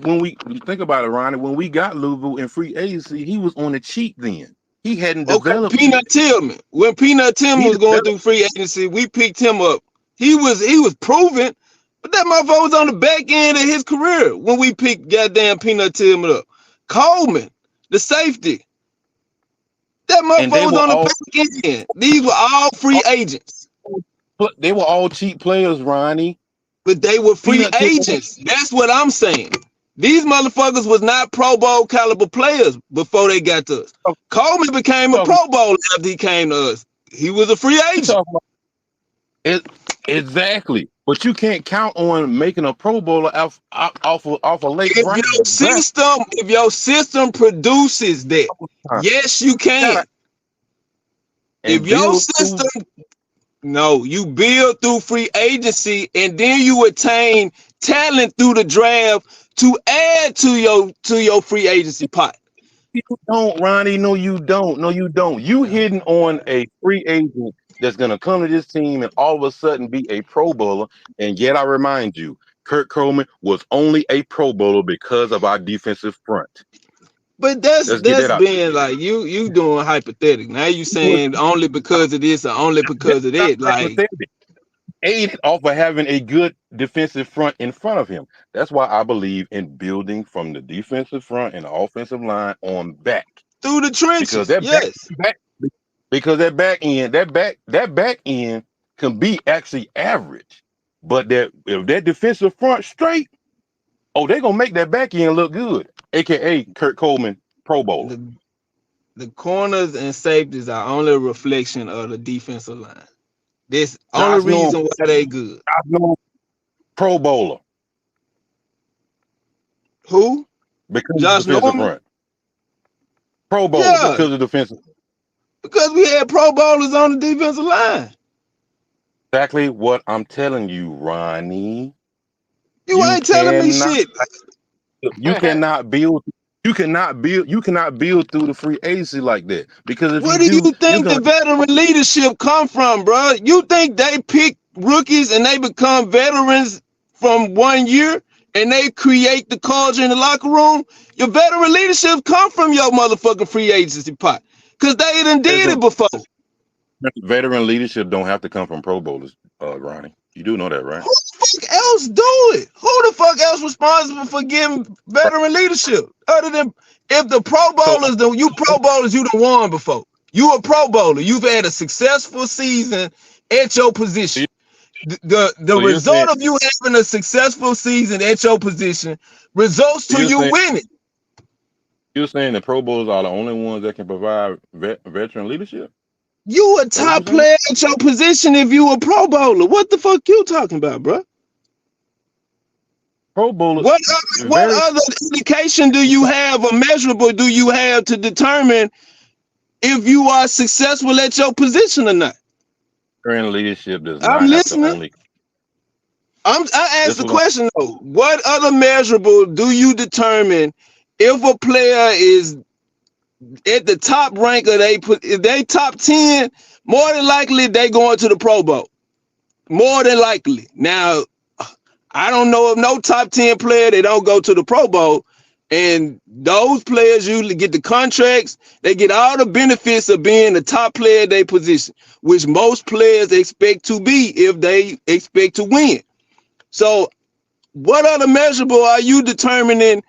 think about it, Ronnie, when we got Louisville in free agency, he was on the cheap then. He hadn't Okay, developed yet. Peanut Tillman. When Peanut Tillman He was going developed. through free agency, we picked him up. He was proven, but that motherfucker was on the back end of his career when we picked goddamn Peanut Tillman up. Coleman, the safety, that And motherfucker was on the back end. These were all free agents, they were all cheap players, Ronnie. but they were free Peanut Tillman. agents. That's what I'm saying. These motherfuckers was not Pro Bowl caliber players before they got to us. Coleman became a Talking, Pro Bowler after he came to us. He was a free you agent. talking about it exactly. But you can't count on making a Pro Bowler off a late draft. If your system produces that, yes, you can. If And your build through. system, no, you build through free agency and then you attain talent through the draft to add to your free agency pot. You don't, Ronnie. No, you don't. No, you don't. You hitting on a free agent that's gonna come to this team and all of a sudden be a Pro Bowler. And yet, I remind you, Kurt Coleman was only a Pro Bowler because of our defensive front. But that's Let's get that out. being like you doing hypothetical. Now you He was saying only because of this or only because of not that. Like, hypothetical. Aided off of having a good defensive front in front of him. That's why I believe in building from the defensive front and the offensive line on back. through the Because trenches, that yes. back because that back end can be actually average. But that if that defensive front straight, oh, they're gonna make that back end look good. AKA Kurt Coleman, Pro Bowler. The corners and safeties are only a reflection of the defensive line. This only Josh Norman, reason why they good. Pro Bowler Who? because of Josh defensive Norman? front. Pro Bowler Yeah, because of defensive. because we had Pro Bowlers on the defensive line. Exactly what I'm telling you, Ronnie. You You ain't telling me cannot shit. you cannot build through the free agency like that. Because if Where you do do, you you're think the gonna veteran leadership come from, bro? You think they pick rookies and they become veterans from 1 year and they create the culture in the locker room? Your veteran leadership come from your motherfucking free agency pot. Cause they done did it before. veteran leadership don't have to come from Pro Bowlers, Ronnie. You do know that, right? Who the fuck else do it? Who the fuck else responsible for giving veteran leadership? Other than if the Pro So Bowlers, you Pro Bowlers, you done won before. You a Pro Bowler. You've had a successful season at your position. The you're saying result of you having a successful season at your position results so to you're you saying winning. You're saying the Pro Bowls are the only ones that can provide veteran leadership? You a That what you're top saying? player at your position if you a Pro Bowler. What the fuck you talking about, bro? Pro Bowler, What very other indication do you have or measurable do you have to determine if you are successful at your position or not? veteran leadership does I'm not have to listening. only. I asked This the what I'm. question though. What other measurable do you determine if a player is at the top rank or if they top 10, more than likely they going to the Pro Bowl. More than likely. Now, I don't know of no top 10 player that don't go to the Pro Bowl. And those players usually get the contracts, they get all the benefits of being the top player at their position, which most players expect to be if they expect to win. So, what other measurable are you determining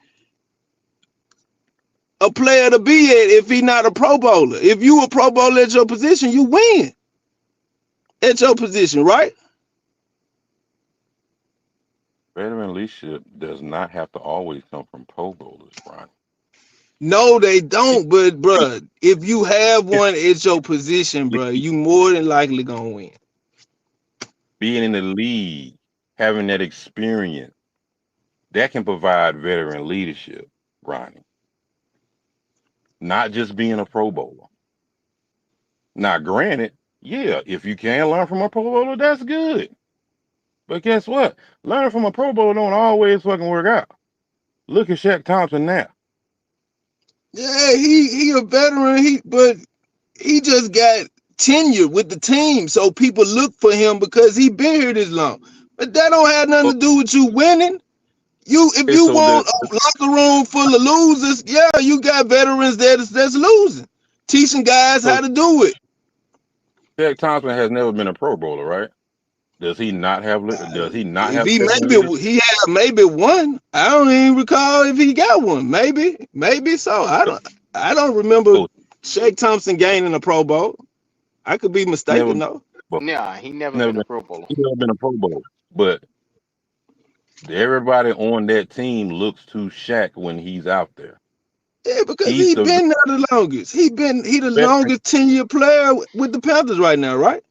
a player to be at if he's not a Pro Bowler? If you a Pro Bowler at your position, you win at your position, right? Veteran leadership does not have to always come from Pro Bowlers, Ronnie. No, they It don't. But bruh, if you have can one at your position, bruh, lead. you more than likely gonna win. Being in the league, having that experience, that can provide veteran leadership, Ronnie. Not just being a Pro Bowler. Now, granted, yeah, if you can learn from a Pro Bowler, that's good. But guess what? Learning from a Pro Bowler don't always fucking work out. Look at Shaq Thompson now. Yeah, he a veteran. But he just got tenure with the team, so people look for him because he been here this long. But that don't have nothing to do with you winning. If Okay, you so want a locker room full of losers, yeah, you got veterans that's losing, teaching guys so how to do it. Shaq Thompson has never been a Pro Bowler, right? Does he not have? Does he not If have he veteran leadership? had maybe one. I don't even recall if he got one. Maybe so. I don't remember So Shaq Thompson gaining a Pro Bowl. I could be never, mistaken though. Nah, he never never been a been, Pro Bowler. he never been a Pro Bowler. But everybody on that team looks to Shaq when he's out there. Yeah, because He's he the been there the longest. He the veteran. longest 10-year player with the Panthers right now, right?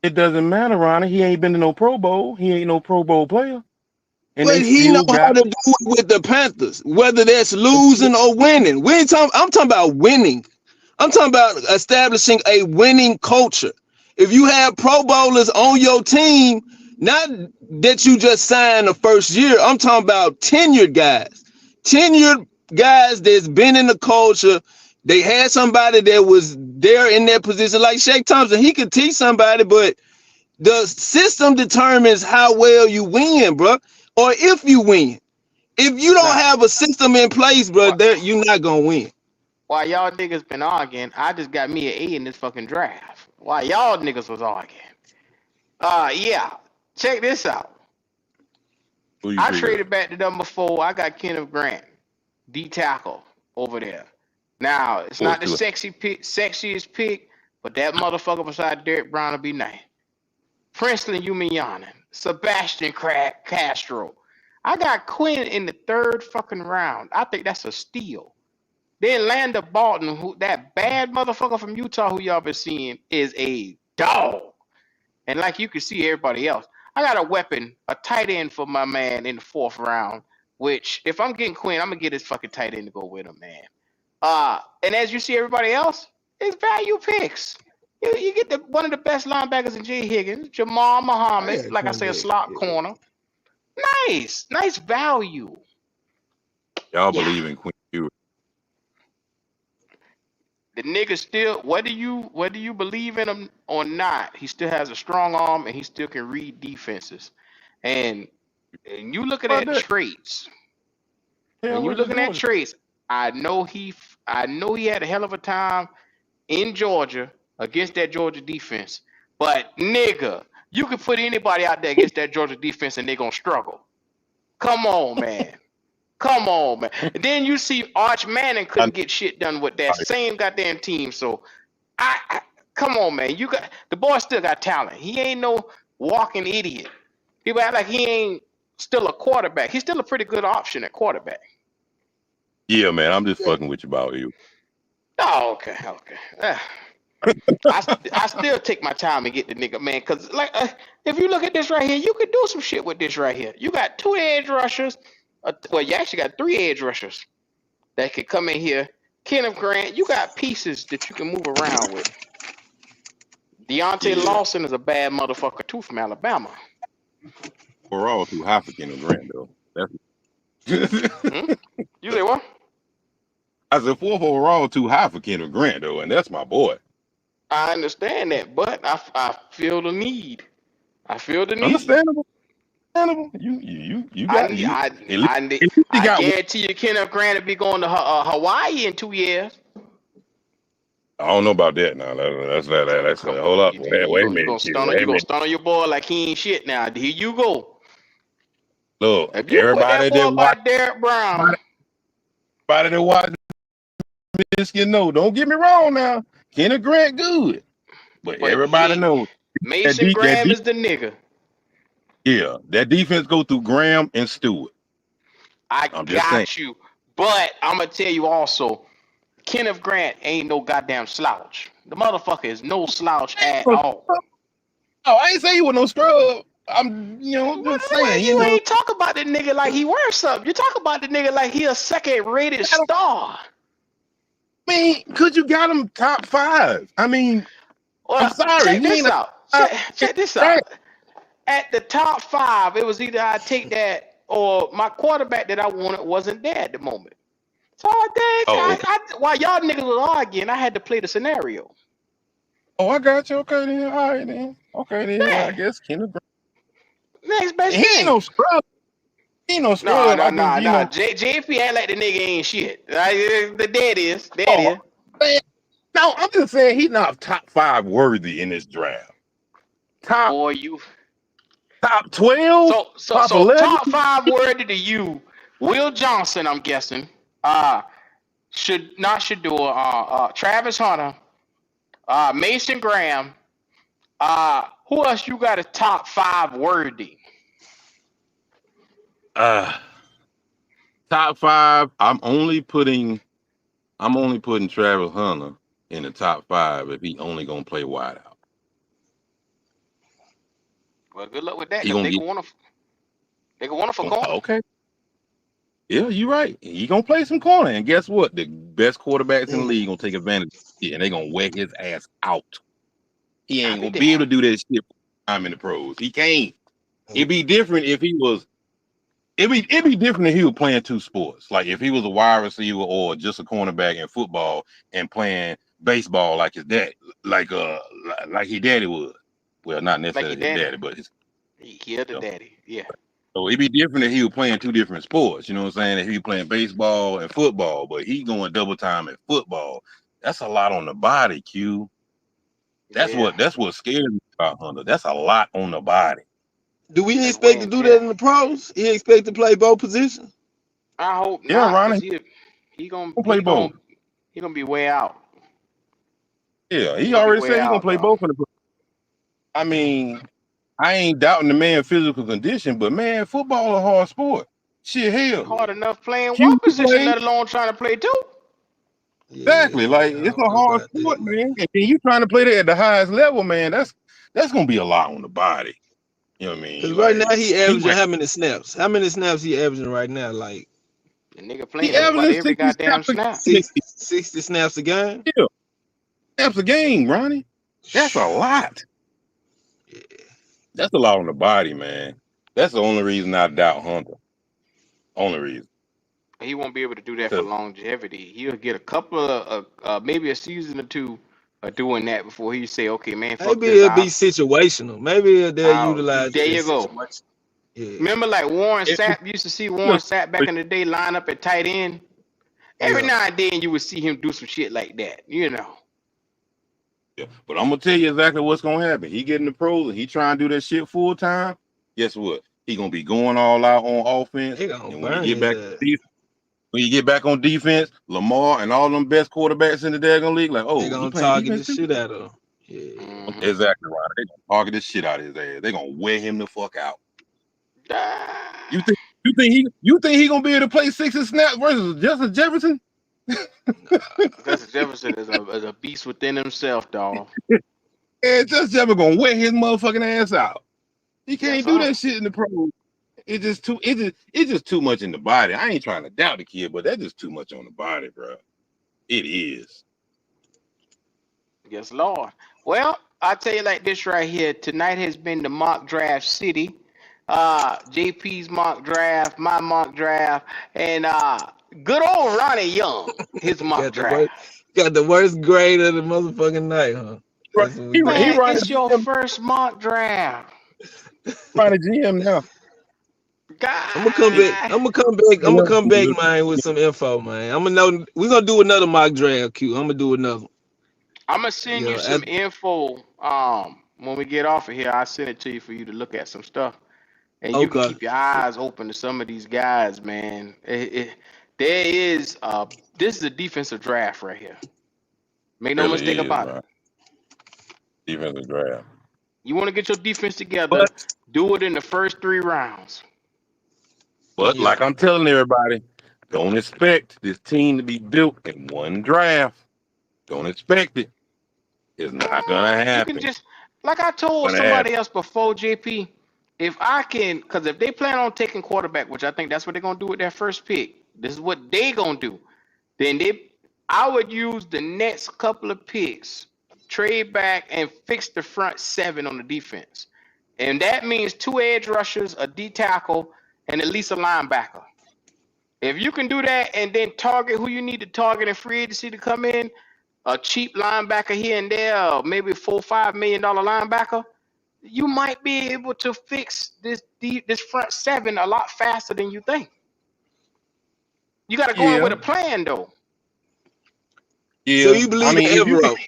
It doesn't matter, Ronnie. He ain't been to no Pro Bowl. He ain't no Pro Bowl player, and But they he know still how got. to do it with the Panthers, whether that's losing or winning. I'm talking about winning. I'm talking about establishing a winning culture. If you have Pro Bowlers on your team, not that you just signed the first year, I'm talking about tenured guys. Tenured guys that's been in the culture. They had somebody that was there in that position, like Shaq Thompson. He could teach somebody, but the system determines how well you win, bro, or if you win. If you don't Now, have a system in place, bro, wh- there you're not gonna win. while y'all niggas been arguing, I just got me an A in this fucking draft. While y'all niggas was arguing. Yeah. Check this out. Who you I pick up? traded back to number 4. I got Kenneth Grant, D tackle over there. Now it's Boy, not the too. sexiest pick, but that motherfucker beside Derek Brown will be nice. Princeton Umiyanen, Sebastian Castro. I got Quinn in the 3rd fucking round. I think that's a steal. Then Lander Barton, who that bad motherfucker from Utah who y'all been seeing, is a dog. And like you can see everybody else, I got a weapon, a tight end for my man in the 4th round. Which, if I'm getting Quinn, I'm gonna get his fucking tight end to go with him, man. And as you see everybody else, it's value picks. You get one of the best linebackers in J. Higgins, Jamal I Muhammad, got like I say, a Quinn slot Ewers. corner. Nice value. Y'all Yeah, believe in Quinn Ewers. the nigga still, whether you believe in him or not, he still has a strong arm and he still can read defenses. And you looking About at that? traits. Hell, When you versus looking at Georgia. traits, I know he had a hell of a time in Georgia against that Georgia defense. But nigga, you can put anybody out there against that Georgia defense and they're gonna struggle. Come on, man. Come on, man. And then you see Arch Manning I, couldn't get shit done with that same goddamn team. So I come on, man. You got the boy still got talent. He ain't no walking idiot. People act like he ain't still a quarterback. He's still a pretty good option at quarterback. Yeah, man, I'm just fucking with you about you. Oh, okay. I still take my time and get the nigga, man, because like if you look at this right here, you could do some shit with this right here. You got 2 edge rushers. Well, you actually got 3 edge rushers that could come in here. Kenneth Grant, you got pieces that you can move around with. Deontay Yeah. Lawson is a bad motherfucker too from Alabama. We're all too high for Kendall Grant though. That's Hmm? You say what? I said 4th overall too high for Kendall Grant though, and that's my boy. I understand that, but I feel the need. I feel the need. Understandable. Understandable. You I got you. I At least, I, at least you I got one. guarantee you, Kenneth Grant will be going to Hawaii in 2 years. I don't know about that now. That's Come hold on, up. you Wait a you minute, gonna Q. stun on Wait a minute. your boy like he ain't shit now. Here you go. Look, If you put that everybody boy that watch by Derek Brown, everybody that watch Michigan know. Don't get me wrong now. Kendall Grant good. But but everybody he knows Mason Graham is the nigga. yeah, that defense go through Graham and Stewart. I I'm just saying. got you. But I'm gonna tell you also, Kenneth Grant ain't no goddamn slouch. The motherfucker is no slouch at all. Oh, I ain't say you were no scrub. I'm, just Well, saying, you ain't talk about the nigga like he worth something. You talk about the nigga like he a second-rated I star. mean, could you got him top 5? I mean, I'm Well, sorry, check he this ain't a out. top Check this five. out. At the top 5, it was either I take that or my quarterback that I wanted wasn't there at the moment. So Oh, okay. while y'all niggas was arguing, I had to play the scenario. Oh, I got you. Okay then. All right then. Okay then. Well, Yeah, I guess Kendall Grant. next best He ain't no thing. scrub. He ain't no No, scrub. no, I just, no, no. JFP act like the nigga ain't shit. The dead is. Dead oh, is. man. No, I'm just saying he's not top 5 worthy in this draft. Top Boy, you. top 12, top So 11. top 5 worded to you. Will Johnson, I'm guessing. Should do Travis Hunter. Mason Graham. Who else you got a top 5 worthy? Top 5. I'm only putting Travis Hunter in the top 5 if he only gonna play wide out. Well, good luck with that, He cause gonna get they can want for corner. okay. Yeah, you're right. He gonna play some corner, and guess what? The best quarterbacks in the league gonna take advantage of it, and they gonna wear his ass out. He I ain't be gonna be damn. able to do that shit I'm in the pros. He can't. It'd be different if he was. It'd be different if he was playing 2 sports. Like if he was a wide receiver or just a cornerback in football and playing baseball like his dad, like his daddy was. Well, not Like your necessarily his daddy. daddy, but his. He the You know. daddy. Yeah. So it'd be different if he was playing 2 different sports. You know what I'm saying? If he was playing baseball and football, but he going double time at football. That's a lot on the body, Q. That's Yeah. what scares me about Hunter. That's a lot on the body. Do we That's expect wear to and do that tear. in the pros? He expect to play both positions? I hope Yeah, not, cause Ronnie, he gonna he gonna play both. be way out. Yeah, He he gonna be already way said he gonna out, play dog. both in the. I mean, I ain't doubting the man's physical condition, but man, football a hard sport. Shit, He hell, hard enough playing Q one position, play let alone trying to play 2. exactly. Yeah, Like I it's don't a know hard about sport, that, man. man. And you trying to play that at the highest level, man. That's gonna be a lot on the body. You know what I Cause mean? right now Like he he averaging might how many snaps? How many snaps he averaging right now? Like The nigga he playing just about averaging every 60 goddamn snaps a snap. game. 60 snaps a game? Yeah, snaps a game, Ronnie. That's a lot. That's a lot on the body, man. That's the only reason I doubt Hunter. Only reason. He won't be able to do that for 'Cause longevity. He'll get a couple of maybe a season or 2 of doing that before he say, okay, man, fuck Maybe this. it'll be situational. Maybe they'll utilize There it in you go. situation. Yeah. Remember, like Warren it, Sapp used to see Warren look, Sapp back in the day line up at tight end. Every Yeah. now and then you would see him do some shit like that, you know. yeah, but I'm gonna tell you exactly what's gonna happen. He getting the pros and he trying to do that shit full time. Guess what? He gonna be going all out on offense, They gonna and when he burn get his back ass. when you get back on defense, Lamar and all them best quarterbacks in the daggone league, like, They oh, he gonna playing target defense the too. shit out of him. Yeah. Mm-hmm. Exactly right. They gonna target the shit out of his ass. They gonna wear him the fuck out. You think You think he gonna be able to play 60 snaps versus Justin Jefferson? Justin Jefferson is a beast within himself, dog. And Justin Jefferson gonna wear his motherfucking ass out. He Yes, can't do sir. that shit in the pros. It's just too much in the body. I ain't trying to doubt the kid, but that's just too much on the body, bro. It is. Yes, Lord. Well, I'll tell you like this right here. Tonight has been the mock draft city. JP's mock draft, my mock draft, and good old Ronnie Young, his mock Got the worst, draft. got the worst grade of the motherfucking night, huh? Right. That's what we He Man, got. running it's your GM, first mock draft. running GM now. I'm gonna come back. Guy. I'm gonna come back. I'm gonna come back, man, with some info, man. I'm gonna know. We're gonna do another mock draft, Q. I'm gonna do another. I'm gonna send you Yeah. some info. When we get off of here, I'll send it to you for you to look at some stuff, and you can Okay. keep your eyes open to some of these guys, man. There is this is a defensive draft right here. Make no mistake Really is, about it. man. Defensive draft. You want to get your defense together, But do it in the first 3 rounds. but Yeah. like I'm telling everybody, don't expect this team to be built in one draft. Don't expect it. It's not gonna You can happen. just, like I told Gonna happen. somebody else before, JP, if I can, because if they plan on taking quarterback, which I think that's what they're gonna do with their first pick, this is what they gonna do. Then I would use the next couple of picks, trade back and fix the front seven on the defense, and that means 2 edge rushers, a D tackle, and at least a linebacker. If you can do that and then target who you need to target in free agency to come in, a cheap linebacker here and there, or maybe $4 or $5 million linebacker, you might be able to fix this front seven a lot faster than you think. You got to go in with Yeah, a plan though. So yeah. you I believe in mean, if you can, Evero?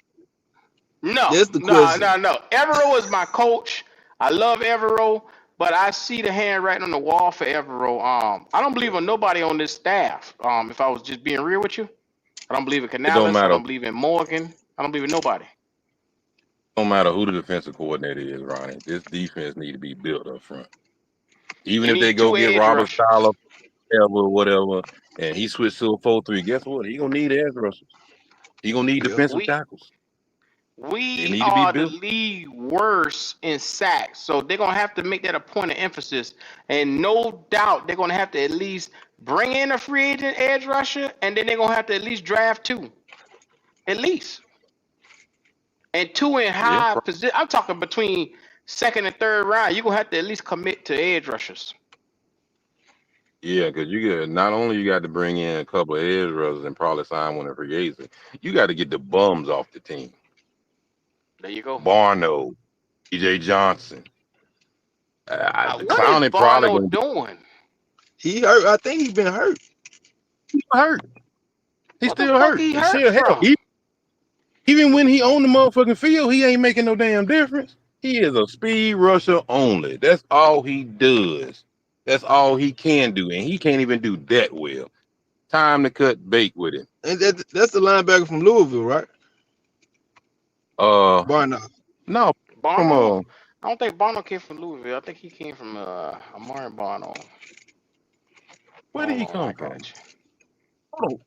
No, That's the no, question. no, no. Evero is my coach. I love Evero, but I see the handwriting on the wall for Evero. I don't believe in nobody on this staff. If I was just being real with you, I don't believe in it don't Canales. I matter. don't believe in Morgan. I don't believe in nobody. Don't matter who the defensive coordinator is, Ronnie. This defense need to be built up front. Even You if they need go two get edge Robert rushers. Sala, whatever, and he switched to a 4-3, guess what? He gonna need edge rushers. He gonna need Yeah. defensive We tackles. They we need to be are the built. league worst in sacks, so they're gonna have to make that a point of emphasis. And no doubt they're gonna have to at least bring in a free agent edge rusher, and then they're gonna have to at least draft two, at least, and two in Yeah, high position. I'm talking between second and third round. You're gonna have to at least commit to edge rushers. yeah, because you get not only you got to bring in a couple of edge rushers and probably sign one in free agency, you got to get the bums off the team. There you go. Barno, EJ Johnson. What is Clowney probably Barno gonna doing? He hurt. I think he been hurt. be hurt. He's What the still fuck hurt. he He's hurt still hell. from? Even when he on the motherfucking field, he ain't making no damn difference. He is a speed rusher only. That's all he does. That's all he can do, and he can't even do that well. Time to cut bait with him. And that's the linebacker from Louisville, right? Uh, Barnoff. no, from Barno? I don't think Barno came from Louisville. I think he came from Amari Barno. where did Hold he on, I come from? got Oh,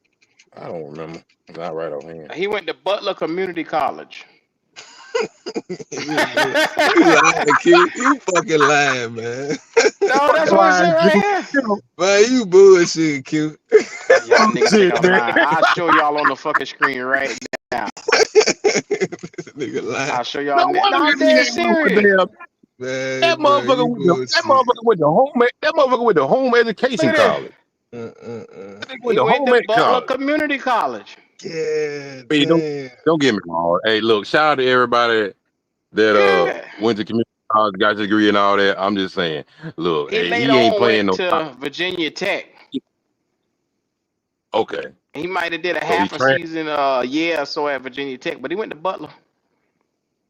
I don't remember. It's not right offhand. you. He went to Butler Community College. You lying, Q. You fucking lying, man. No, that's Fucking what it said lying, right Q. here. Man, you bullshit, Q. Y'all niggas think Shit, I'm man. lying. I'll show y'all on the fucking screen right now. Nigga lying. I'll show y'all. No No, wonder I'm that he dead ain't no serious. damn. That Man, bro, motherfucker you with bullshit. that motherfucker with the home Look education at this. college. That nigga with He the went home to ec Butler college. Community College. Yeah, Hey, damn. don't get me wrong. Hey, look, shout out to everybody that Yeah. went to community college, got your degree and all that. I'm just saying, look, He hey, later he ain't on playing went no. to Virginia Tech. Okay, He might have did a so he half a trans. season, a year or so at Virginia Tech, but he went to Butler.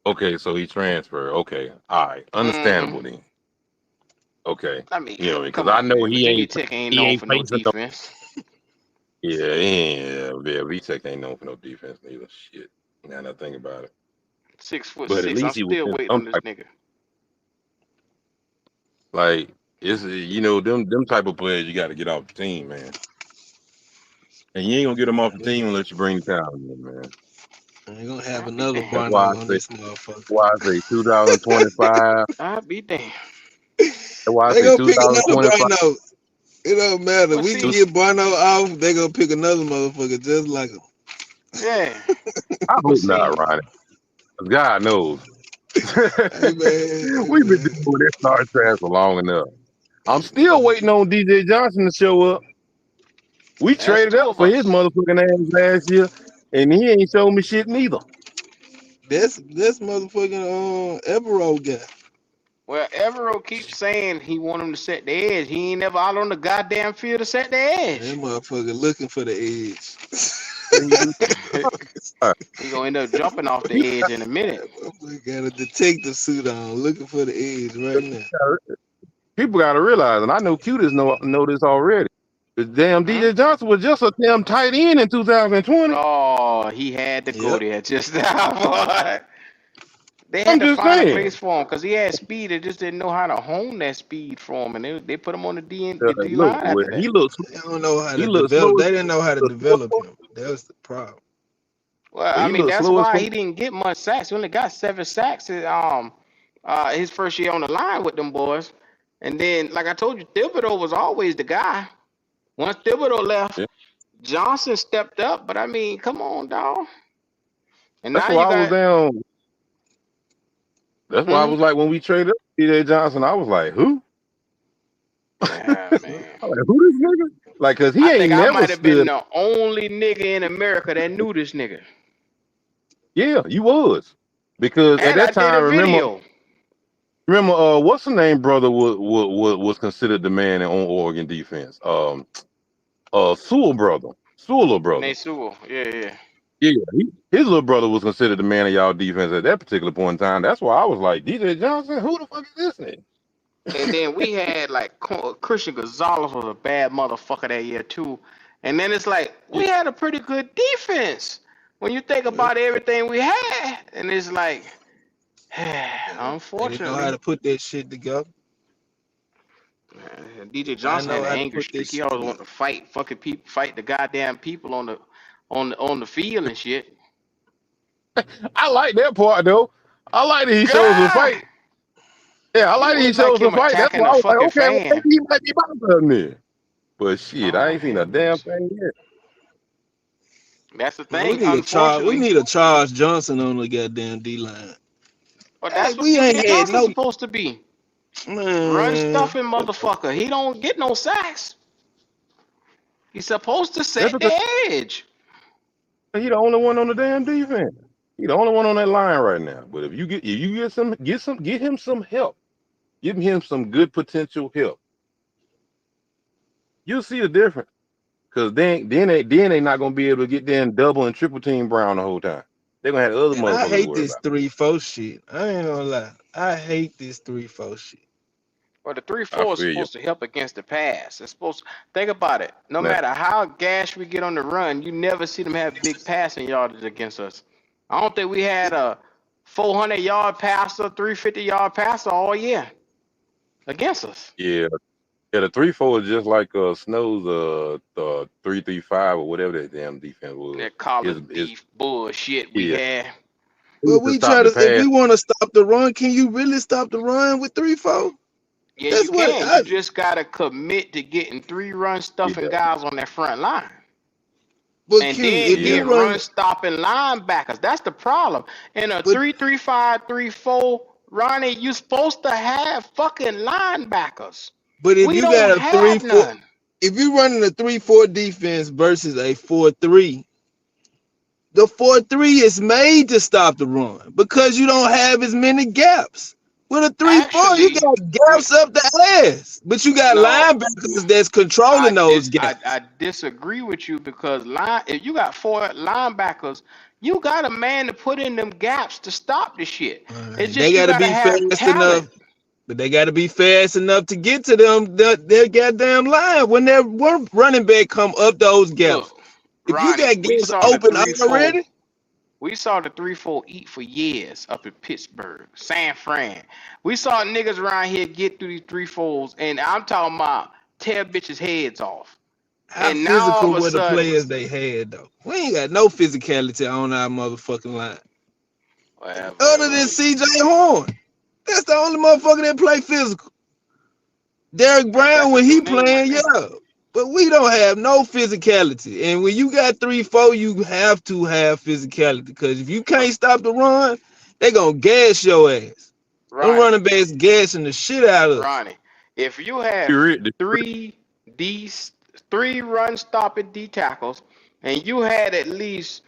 Okay, so he transferred. Okay, all right, Mm-hmm. understandable then. Okay, I mean, you know, because come I on, know man. Virginia Tech ain't he known ain't for no facing no. defense. Yeah, VTech ain't known for no defense neither. Shit, now that I think about it, Six foot but at six. I'm least he was still in waiting some on this type. nigga. Like It's them type of players you got to get off the team, man. And you ain't gonna get them off the team unless you bring the talent in, man. We're gonna have I'll be another damned. That's why I Barno on say this motherfucker. 2025. I'll be damned. That's why I They say gonna pick another 2025. Barno. It don't matter. Well, We can see, get Barno off. They gonna pick another motherfucker just like him. yeah, I but hope see, not, Ronnie. 'Cause God knows. Hey man, We've been doing this star trash for long enough. I'm still waiting on DJ Johnson to show up. We that's traded two up of for his us. motherfucking ass last year, and he ain't showed me shit neither. that's motherfucking Evero guy. Well, Evero keeps saying he want him to set the edge. He ain't never out on the goddamn field to set the That edge. motherfucker looking for the edge. He gonna end up jumping off the People edge in a minute. Motherfucker got a detective suit on, looking for the edge right now. got to realize, and I know Cutis know this already. The damn Hmm? DJ Johnson was just a damn tight end in 2020. Oh, he had to go Yep. there just now, boy. They I'm had to just find a saying. place for him because he had speed. They just didn't know how to hone that speed for him, and they put him on the D Look, line well, after that. They don't know how he to looked develop. slow as They didn't know how to develop him. That was the problem. Well, well, I he mean looked that's slow as why fuck. he didn't get much sacks. He only got 7 sacks. His first year on the line with them boys, and then like I told you, Thibodeau was always the guy. Once Thibodeau left, Yeah. Johnson stepped up. But I mean, come on, dog. And That's now why you I was got. down. That's why I Hmm? was like, when we traded up DJ Johnson, I was like, who? Yeah, man. I'm like, who this nigga? Like, cause he I think ain't I never might have been stood. the only nigga in America that knew this nigga. Yeah, you was. Because at And I that did a time, video. what's the name brother was considered the man on Oregon defense? Sewell brother. Sewell brother. Nate Sewell. Yeah. Yeah, his little brother was considered the man of y'all defense at that particular point in time. That's why I was like, DJ Johnson, who the fuck is this nigga? And then we had like Christian Gonzalez was a bad motherfucker that year too. And then it's like Yeah, we had a pretty good defense when you think about everything we had. And it's like, They didn't know how unfortunately, to put that shit together. DJ I Johnson know had an how to angry put this streak. He shit always wanted together. to fight fucking people, fight the goddamn people on the field and shit. I like that part though. I like that he shows a God, fight. Yeah, I he like that he looked like shows a him fight. That's attacking why a I was like, fucking okay, well, maybe fan. he might be about something there. But shit, I Lord ain't seen a have damn mercy. thing yet. That's the Man, we thing, need a Charles. We unfortunately. need a Charles Johnson on the goddamn D line. But Hey, that's what we ain't DJ had Johnson's no supposed to be. Run man. stuffing motherfucker. He don't get no sacks. He's supposed to That's set because the edge. he the only one on the damn defense. He the only one on that line right now. But if you get him some help, give him some good potential help, you'll see the difference. Cause then they not gonna be able to get there and double and triple team Brown the whole time. They're gonna have other And I motherfuckers to hate worry this about. 3-4 shit. I ain't gonna lie. I hate this 3-4 shit. But the I 3-4 is feel you. supposed to help against the pass. It's supposed to, think about it. No Now, matter how gash we get on the run, you never see them have big passing yardage against us. I don't think we had a 400-yard passer, 350-yard passer all year against us. yeah, the 3-4 is just like Snow's 3-3-5 or whatever that damn defense was. That college Is beef bullshit we yeah, had. it But was to we stop try the to, if pass. we want to stop the run, can you really stop the run with 3-4? Yeah, you That's what can. You just gotta commit to getting 3 run Yeah, stuffing guys on that front line. but And Q, then if yeah. you get run, run stopping linebackers. That's the problem. In a but 3-3-5, 3-4, Ronnie, you supposed to have fucking linebackers. if We you don't got a have 3-4, none. if you running a 3-4 defense versus a 4-3, the 4-3 is made to stop the run because you don't have as many gaps. With a 3-4, you Actually, got with gaps up the ass, but you got no, linebackers that's controlling those gaps. I disagree with you because if you got 4 linebackers, you got a man to put in them gaps to stop the shit. It's They just you got to gotta be have fast enough, talent. but they got to be fast enough to get to them their goddamn line when their running back come up those gaps. Look, If you Ronnie, got we gaps saw the open 3-4. already, We saw the 3-4 eat for years up in Pittsburgh, San Fran. We saw niggas around here get through these 3-4s, and I'm talking about tear bitches' heads off. How And now all physical of a were the sudden, players they had though? We ain't got no physicality on our motherfucking line. Other than CJ Horn. That's the only motherfucker that play physical. Derek Brown, that's a when new he name right playing, there. yeah. But we don't have no physicality. And when you got 3-4, you have to have physicality. Because if you can't stop the run, they gonna gas your ass. Them Ronnie, running backs gassing the shit out of us. Ronnie, if you have You're it. three D, three run stopping D tackles, and you had at least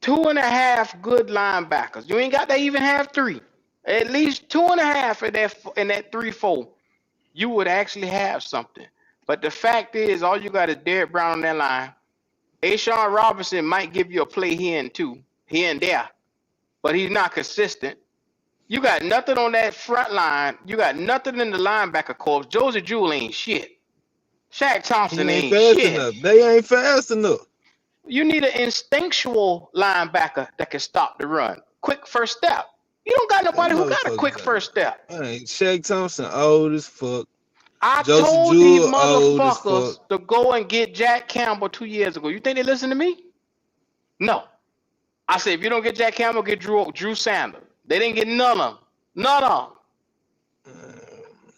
2.5 good linebackers, you ain't got to even have three. At least 2.5 in that 3-4, you would actually have something. But the fact is, all you got is Derek Brown on that line. Ashawn Robinson might give you a play here and there, but he's not consistent. You got nothing on that front line. You got nothing in the linebacker corps. Josie Jewell ain't shit. Shaq He Thompson ain't ain't fast shit. enough. They ain't fast enough. You need an instinctual linebacker that can stop the run. Quick first step. You don't got Them nobody who got a motherfuckers quick got first step. Shaq Thompson old as fuck. I Joseph told these Jewell old as fuck. motherfuckers to go and get Jack Campbell 2 years ago. You think they listen to me? No. I said, if you don't get Jack Campbell, get Drew Sanders. They didn't get none of them. None of them.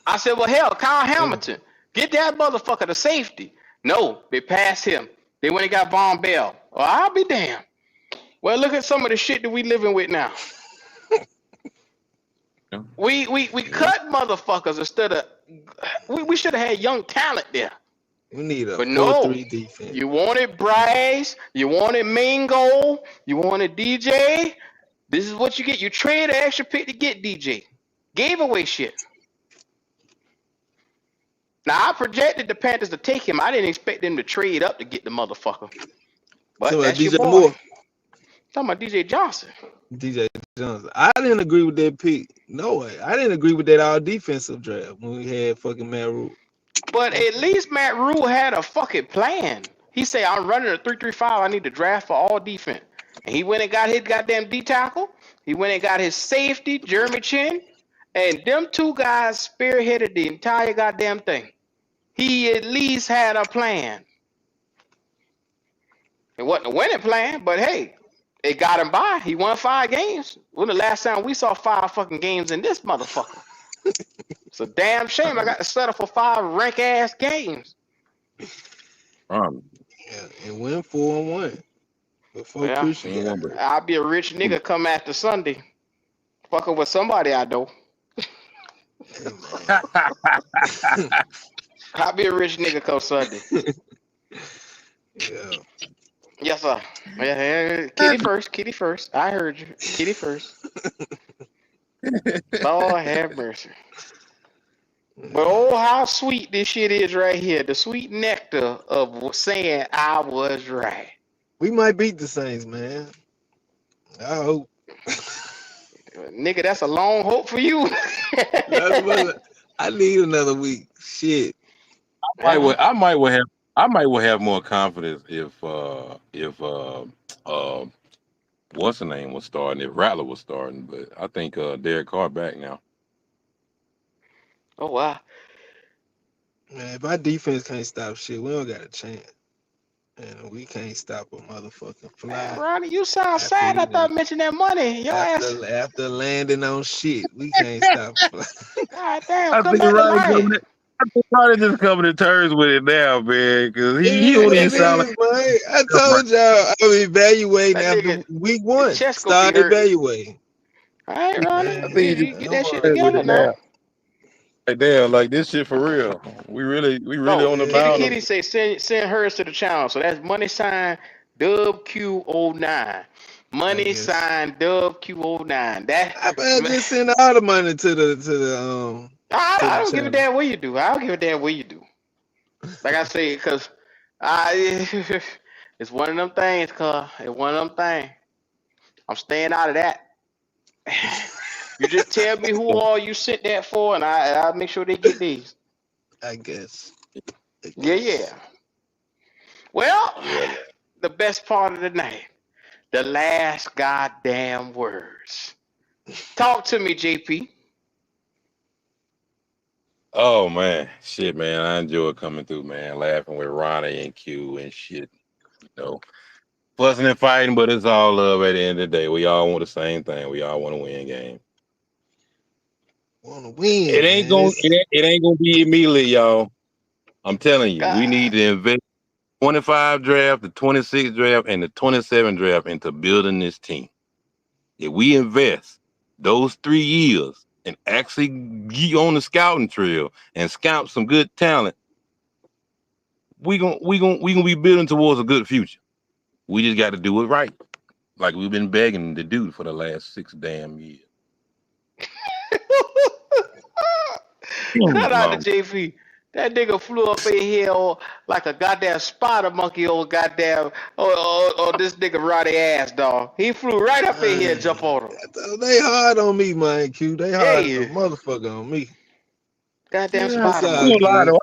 I said, well, hell, Kyle Hamilton. Get that motherfucker to safety. No, they passed him. They went and got Von Bell. Well, I'll be damned. Well, look at some of the shit that we living with now. We cut motherfuckers instead of we should have had young talent there. We need a But no, 4-3 defense. you wanted Bryce, you wanted Mingo, you wanted DJ. This is what you get. You trade an extra pick to get DJ. Gave away shit. Now I projected the Panthers to take him. I didn't expect them to trade up to get the motherfucker. But that's DJ your boy. Moore. Talking about DJ Johnson. DJ Johnson. I didn't agree with that pick. No way. I didn't agree with that all defensive draft when we had fucking Matt Rule. But at least Matt Rule had a fucking plan. He said, I'm running a 3-3-5. I need to draft for all defense. And he went and got his goddamn D tackle. He went and got his safety, Jeremy Chin. And them two guys spearheaded the entire goddamn thing. He at least had a plan. It wasn't a winning plan, but hey, it got him by. He won 5 games. When the last time we saw 5 fucking games in this motherfucker? It's a damn shame I got to settle for 5 rank ass games. Yeah, and win 4-1 before Christian got hurt. I'll be a rich nigga come after Sunday. Fucking with somebody I know. I'll be a rich nigga come Sunday. Yeah. Yes, sir. Yeah, kitty first. I heard you. Kitty first. Lord have mercy. But oh, how sweet this shit is right here. The sweet nectar of saying I was right. We might beat the Saints, man. I hope. Nigga, that's a long hope for you. I need another week. Shit. I might well have more confidence if what's the name was starting, if Rattler was starting, but I think Derek Carr back now. Oh wow. Man, if our defense can't stop shit, we don't got a chance. And we can't stop a motherfucking fly. Man, Ronnie, you sound sad after I mentioned that money. Your ass. After landing on shit, we can't stop a fly. God damn, I come think back to life. Ronnie just coming to terms with it now, man, because he don't even sound like. Man. I told y'all I'm evaluating That after nigga, week 1. chest gonna Start be hurting. evaluating. All right, Ronnie, Man, you get that shit together now. Like damn, like this shit for real. We really on the bound. Kitty say send hers to the channel. So that's money sign WQ09. Money sign WQ09. That I better just send all the money to the I don't give a damn what you do. I don't give a damn what you do. Like I say, because it's one of them things, cuz. It's one of them things. I'm staying out of that. You just tell me who all you sent that for, and I'll make sure they get these. I guess. Yeah. Well, the best part of the night. the last goddamn words. Talk to me, JP. Oh man, shit, man. I enjoy coming through, man. Laughing with Ronnie and Q and shit. You know, fussing and fighting, but it's all love at the end of the day. We all want the same thing. We all want to win game. Want to win, It ain't man. gonna it ain't gonna be immediately, y'all. I'm telling you, we need God. to invest 25 draft, the 26 draft, and the 27 draft into building this team. If we invest those 3 years and actually get on the scouting trail and scout some good talent, we gonna be building towards a good future. We just got to do it right, like we've been begging to do for the last 6 damn years. Cut out the Long. JP. That nigga flew up in here like a goddamn spider monkey or goddamn or this nigga Ronnie ass dog. He flew right up in here and jump on him. They hard on me, man, Q. They hard as a Hey, motherfucker on me. goddamn Yeah, It's spider all I ain't monkey. gonna lie, good. though.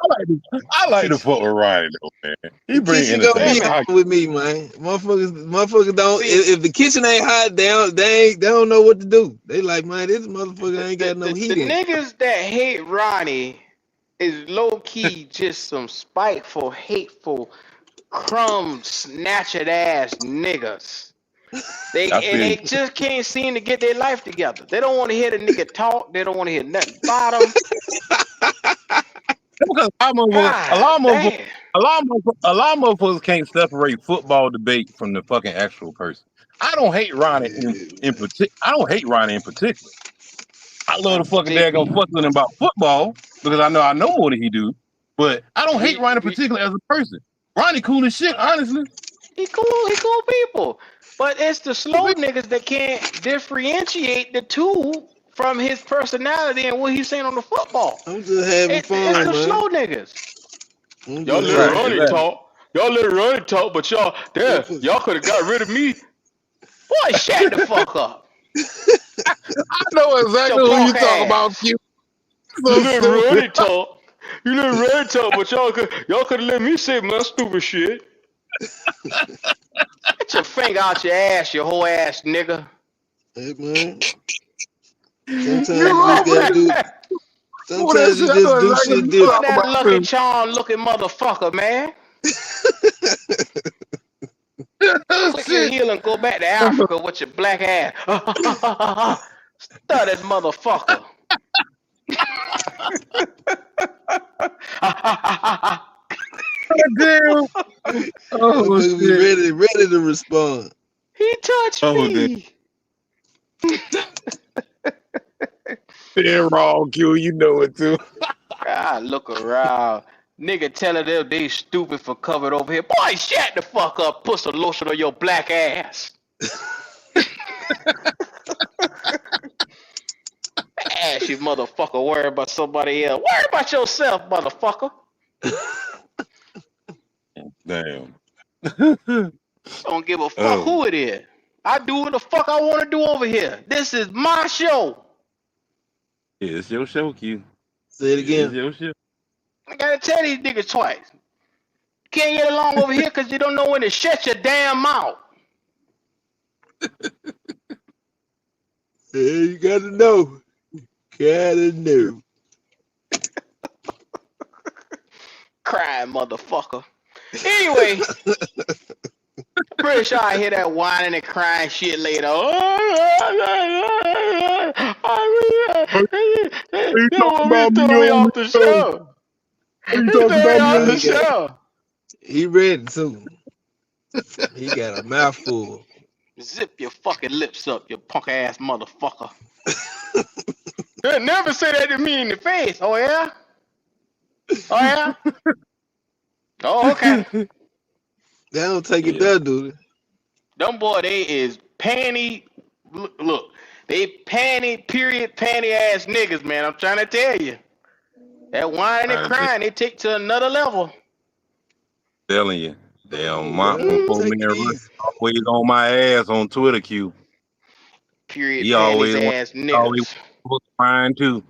I like to Kitchen, fuck with Ryan though, man. He the bring kitchen gonna Yeah, be entertainment. man. hot with me, man. Motherfuckers don't. See, If the kitchen ain't hot, they don't know what to do. They like, man, this motherfucker ain't got no the heat in it. niggas that hate Ronnie is low key just some spiteful, hateful, crumb snatching ass niggas. I They feel just can't seem to get their life together. They don't want to hear the nigga talk. They don't want to hear nothing about him. because God damn. a lot of motherfuckers can't separate football debate from the fucking actual person. I don't hate Ronnie in particular. I don't hate Ronnie in particular. I love the fucking daggone JP, fuck with him about football because I know more than he do. But I don't hate he, Ronnie in he particular as a person. Ronnie cool as shit, honestly. he cool people. But it's the slow niggas that can't differentiate the two from his personality and what he's saying on the football. I'm just having It's fun, the man. slow niggas. I'm Y'all just let having Right, Ronnie exactly. fun. talk. Y'all let Ronnie talk, but Motherfucker. y'all could have got rid of me. Boy, shut the fuck up. I know Get your exactly who you punk talk about, ass. Q. You So let stupid. Ronnie talk. You let Ronnie talk, but y'all could have let me say my stupid shit. Get your finger out your ass, you whole ass nigga. Hey, man. You Sometimes you just gotta already do. know that Sometimes you shit. I know just do exactly shit what you You and talk different. that about, Lucky too. Charm looking motherfucker, man. Click your Shit. heel and go back to Africa with your black ass. Studded motherfucker. Damn. Oh Motherfucker be shit. ready to respond. He touched Oh damn. me. Damn wrong, Q. You know it too. I look around. Nigga telling them they stupid for coming over here. Boy, shut the fuck up. Put some lotion on your black ass. Ass, you motherfucker. Worry about somebody else. Worry about yourself, motherfucker. Damn. Don't give a fuck Oh, who it is. I do what the fuck I want to do over here. This is my show. it's your show, Q. Say it It is again. your show. I gotta tell these niggas twice. Can't get along over here because you don't know when to shut your damn mouth. Hey, you gotta know. Gotta know. Crying motherfucker. Anyway, pretty sure I hear that whining and crying shit later. Are you They talking want me to about me throw me on off the the show? show. Are you He talking threw me about me off on the the show? show. He ready too. He got a mouthful. Zip your fucking lips up, you punk ass motherfucker. They never say that to me in the face. Oh yeah? Oh yeah? Oh okay. They don't take it Yeah. there, dude. Them boy, they is panty. Look, they panty, period, panty ass niggas, man. I'm trying to tell you. That whining and I'm just crying, they take to another level. telling you. Damn, my Yeah, poor take man it Russ easy. always on my ass on Twitter, Q. Period, He panties always want ass always niggas. crying too.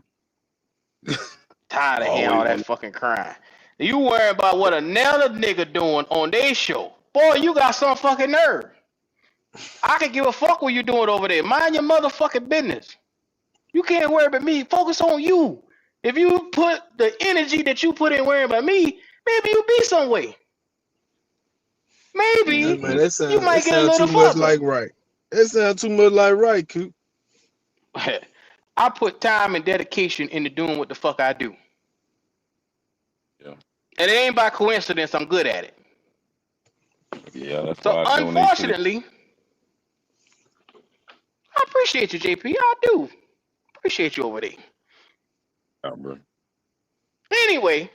Tired of hearing Always all that want fucking crying. You worry about what another nigga doing on their show. Boy, you got some fucking nerve. I can give a fuck what you doing over there. Mind your motherfucking business. You can't worry about me. Focus on you. If you put the energy that you put in worrying about me, maybe you be some way. Yeah, Maybe man, you that might get a sounds too little much further. like right. That sounds too much like right, Coop. I put time and dedication into doing what the fuck I do. Yeah. And it ain't by coincidence I'm good at it. Yeah, that's So why I donate to the. unfortunately, I appreciate you, JP. I do. Appreciate you over there. Bro. Anyway,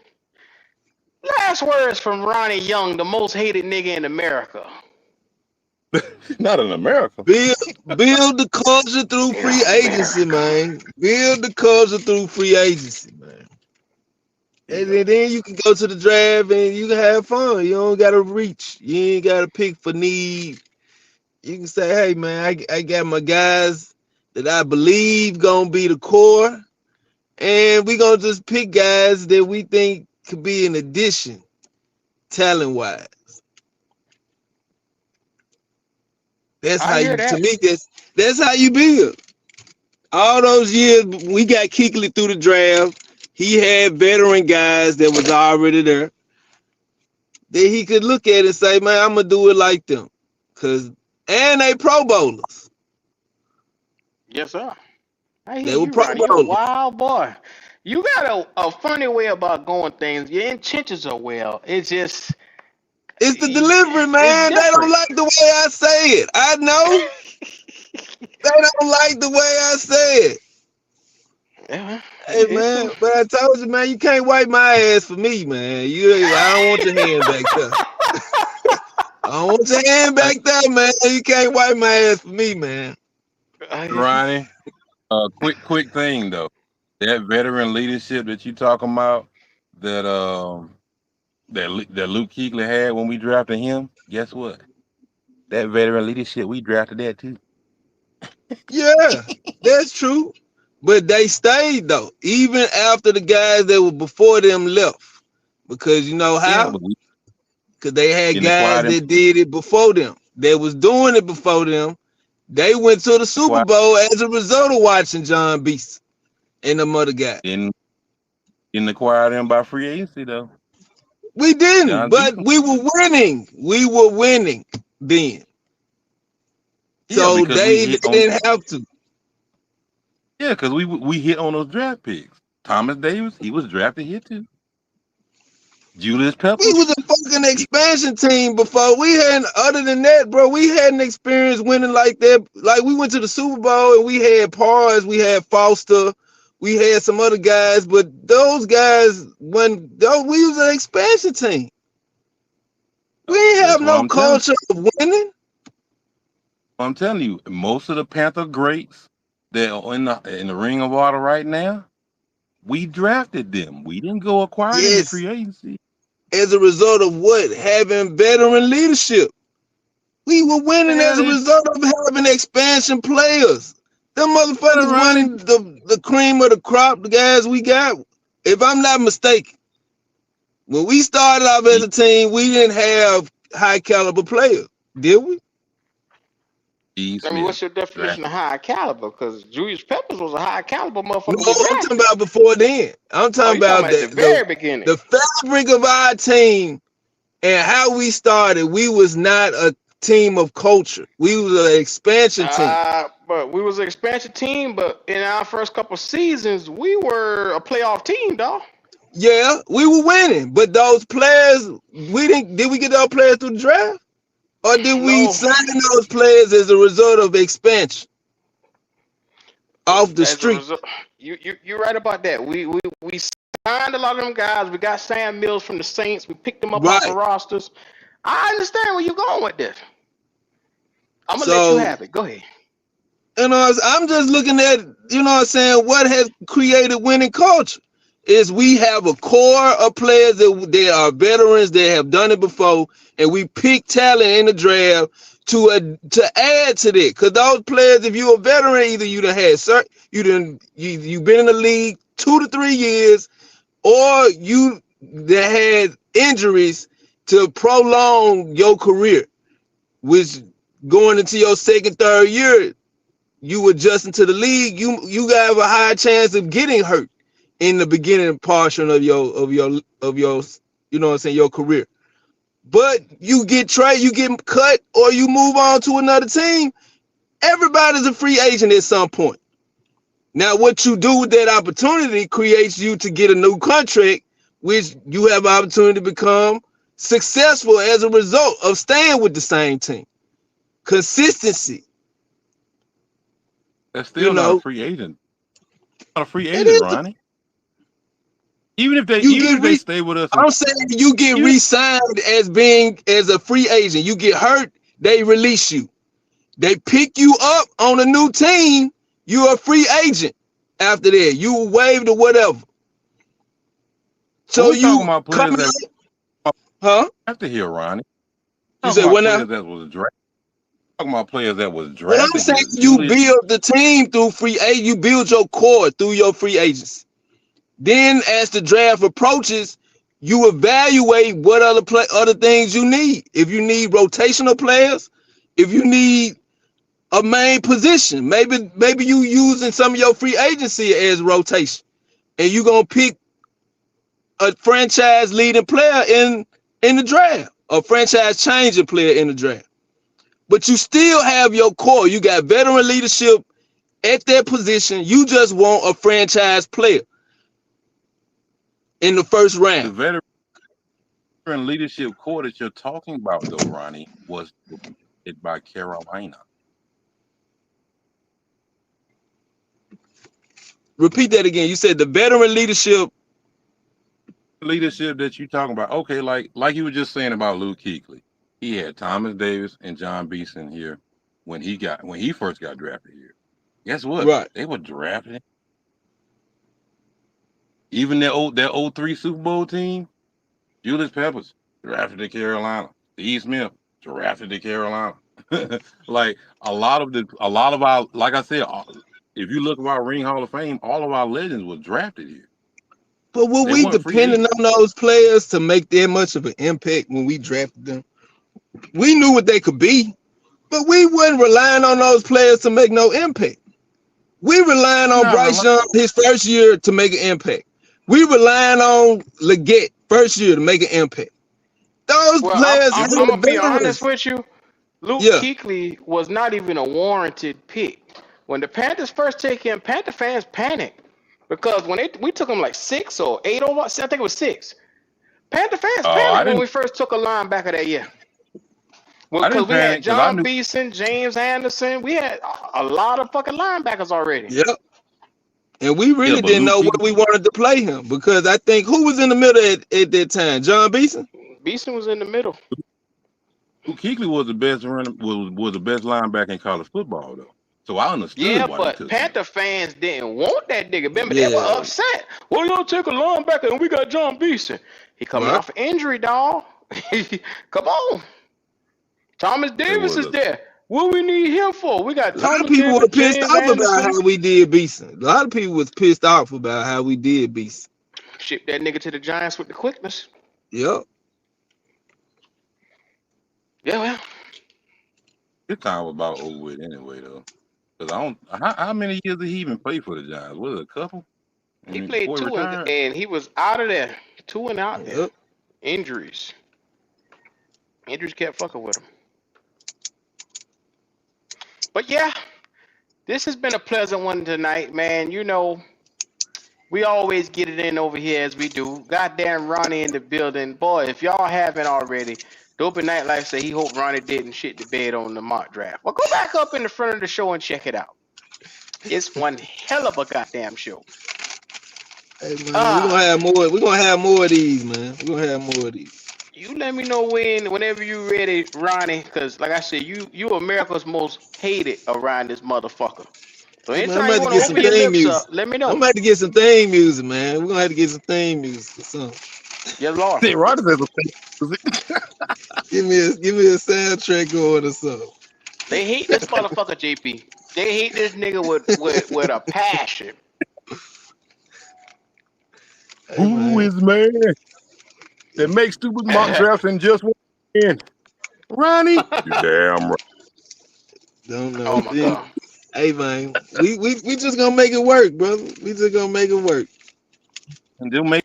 last words from Ronnie Young, the most hated nigga in America. Not in America. Build the culture through In free agency, America. man. Build the culture through free agency, man. And Yeah. then you can go to the draft and you can have fun. You don't gotta reach. You ain't gotta pick for need. You can say, hey man, I got my guys that I believe gonna be the core, and we gonna just pick guys that we think could be an addition, talent wise. That's I how hear you, to that. me, that's how you build. All those years we got Kuechly through the draft. He had veteran guys that was already there that he could look at and say, man, I'm gonna do it like them. And they pro bowlers. Yes, sir. I hear They were you, pro Ronnie. You're a bowlers. wild boy. You got a funny way about going things. Your intentions are well. It's just, It's the delivery, it's man. They don't different. like the way I say it. I know. They don't like the way I say it. Yeah, Hey it's man, some. but I told you, man, you can't wipe my ass for me, man. I don't want your hand back there. I don't want your hand Hey, back there, man. You can't wipe my ass for me, man. Ronnie, quick thing though. That veteran leadership that you talking about, that that Luke Kuechly had when we drafted him. Guess what? That veteran leadership, we drafted that too. Yeah, that's true. But they stayed though, even after the guys that were before them left. Because you know Yeah, how? but we Because they had didn't guys acquire them. that did it before them. They was doing it before them. They went to the Super Acquire, Bowl as a result of watching John Beast and them other guys. didn't didn't acquire them by free agency though. We didn't, John but Beeson. we were winning. We were winning then. Yeah, So because we they hit on. didn't have to. Yeah, because we hit on those draft picks. Thomas Davis, he was drafted here too. Julius We Peppers. was a fucking expansion team before. We hadn't, other than that, bro, we hadn't experienced winning like that. Like we went to the Super Bowl and we had Pars, we had Foster, we had some other guys, but those guys, we was an expansion team. We didn't That's have what no I'm telling you. culture of winning. I'm telling you, most of the Panther greats that are in the Ring of Honor right now, we drafted them. We didn't go acquire them in Yes, free agency. as a result of what? Having veteran leadership. We were winning Yeah, as a they result of having expansion players. Them better motherfuckers run it. wasn't the cream of the crop, the guys we got. If I'm not mistaken, when we started off as a team, we didn't have high caliber players, did we? Steve I mean, Smith what's your definition of drafted. high caliber? Because Julius Peppers was a high caliber No, motherfucker we I'm talking drafted. about before then. I'm Oh, talking you talking about about at the very beginning? the fabric of our team and how we started. We was not a team of culture. We was an expansion team. But we was an expansion team. But in our first couple seasons, we were a playoff team, dog. Yeah, we were winning, but those players, we didn't. Did we get those players through the draft, or did we No, sign those players as a result of expansion off the as a street? result, you're right about that. We signed a lot of them guys. We got Sam Mills from the Saints. We picked them up off the Right. rosters. I understand where you're going with this. I'm gonna let you So, have it. Go ahead. I'm just looking at, what I'm saying, what has created winning culture is we have a core of players that they are veterans that have done it before, and we pick talent in the draft to add to that. Because those players, if you're a veteran, either you done had you've been in the league 2 to 3 years, or you that had injuries to prolong your career, which going into your second, third year, you adjusting to the league, you have a higher chance of getting hurt in the beginning portion of your you know what I'm saying, your career. But you get traded, you get cut, or you move on to another team. Everybody's a free agent at some point. Now, what you do with that opportunity creates you to get a new contract, which you have an opportunity to become successful as a result of staying with the same team. Consistency. That's You still not a know, free agent. Not a free it agent, is. Ronnie. Even if You get they stay with us, I'm saying you get even re-signed as a free agent. You get hurt, they release you. They pick you up on a new team. You're a free agent. After that, you waived or whatever. So we're talking you about come players that out, huh? drafted here, Ronnie. You Talking said about what now? players that was drafted. Talking about players that was What I'm drafted saying, here. you Julius, build the team through free agent. You build your core through your free agents. Then, as the draft approaches, you evaluate what other things you need. If you need rotational players, if you need a main position, maybe you using some of your free agency as rotation, and you gonna pick a franchise leading player in the draft, a franchise changing player in the draft. But you still have your core. You got veteran leadership at that position. You just want a franchise player in the first the round. veteran leadership core that you're talking about, though, Ronnie, was drafted by Carolina. Repeat that again. You said the veteran leadership. Leadership that you're talking about, okay, like you were just saying about Luke Kuechly. He had Thomas Davis and John Beeson here when he first got drafted here. Guess what? Right. They were drafted. Even that 03 Super Bowl team, Julius Peppers, drafted to Carolina. Steve Smith, drafted to Carolina. Like a lot of our, like I said, if you look at our Ring Hall of Fame, all of our legends were drafted here. But were They we weren't free depending agents. on those players to make that much of an impact when we drafted them? We knew what they could be, but we wasn't relying on those players to make no impact. We relying You're on not Bryce relying. Young his first year to make an impact. We relying on Leggett first year to make an impact. Those Well, players I'm had gonna be honest veterans. with you. Luke Yeah, Kuechly was not even a warranted pick. When the Panthers first took him, Panther fans panicked because when we took him like 6 or 8 over, I think it was 6. Panther fans Oh, panicked when we first took a linebacker that year. Well, I because didn't we had panic because I John knew. Beeson, James Anderson, we had a lot of fucking linebackers already. yeah. And we Yeah, really but didn't Luke know Kuechly, what we wanted to play him because I think who was in the middle at that time? John Beeson? Beeson was in the middle. Luke Kuechly was the best was the best linebacker in college football though. So I understood Yeah, why they but took him. Panther fans didn't want that nigga. Remember, they were Yeah. upset. Well, y'all take a linebacker and we got John Beeson. He coming Right. off an injury, dog. Come on. Thomas They Davis was is a there. What we need him for? We got A lot of Thomas people Davis, were pissed James off about Anderson. how we did Beeson. A lot of people was pissed off about how we did Beeson. Ship that nigga to the Giants with the quickness. Yep. Yeah, well, his time was about over with anyway though. Because I don't how many years did he even play for the Giants? Was it a couple? I he mean, played before he 2 retired? and he was out of there. 2 and out there. Yep. Injuries. Injuries kept fucking with him. But yeah, this has been a pleasant one tonight, man. You know, we always get it in over here as we do. Goddamn Ronnie in the building. Boy, if y'all haven't already, Dope and Nightlife say he hope Ronnie didn't shit the bed on the mock draft. Well, go back up in the front of the show and check it out. It's one hell of a goddamn show. Hey man, we're gonna Ah, have more. We're gonna have more of these, man. We're gonna have more of these. you let me know whenever you ready, Ronnie, because like I said, you America's most hated around this motherfucker. So Hey man, I'm anytime you about to want to get some open your theme lips music. up, let me I'm know. about to get some theme music, man. We're gonna have to get some theme music or something. Yes, Lord. See, Rodgers has a Give me a soundtrack going or something. They hate this motherfucker, JP. They hate this nigga with a passion. Hey who man. is man that makes stupid mock drafts and just win? Ronnie, you damn right. Don't know. Oh my Then, God. hey man, we just gonna make it work, brother. We just gonna make it work. And they'll make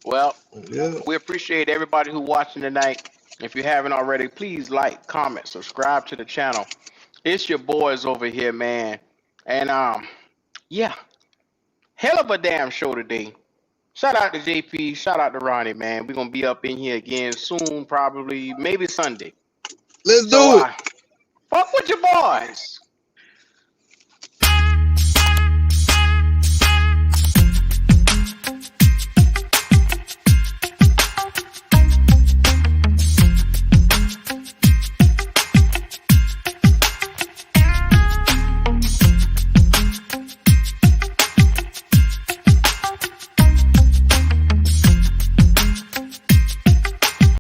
Well, Yeah. we appreciate everybody who watching tonight. If you haven't already, please like, comment, subscribe to the channel. It's your boys over here, man. And yeah, hell of a damn show today. Shout out to JP, shout out to Ronnie, man. We're gonna be up in here again soon, probably maybe Sunday. Let's So do it. fuck with your boys.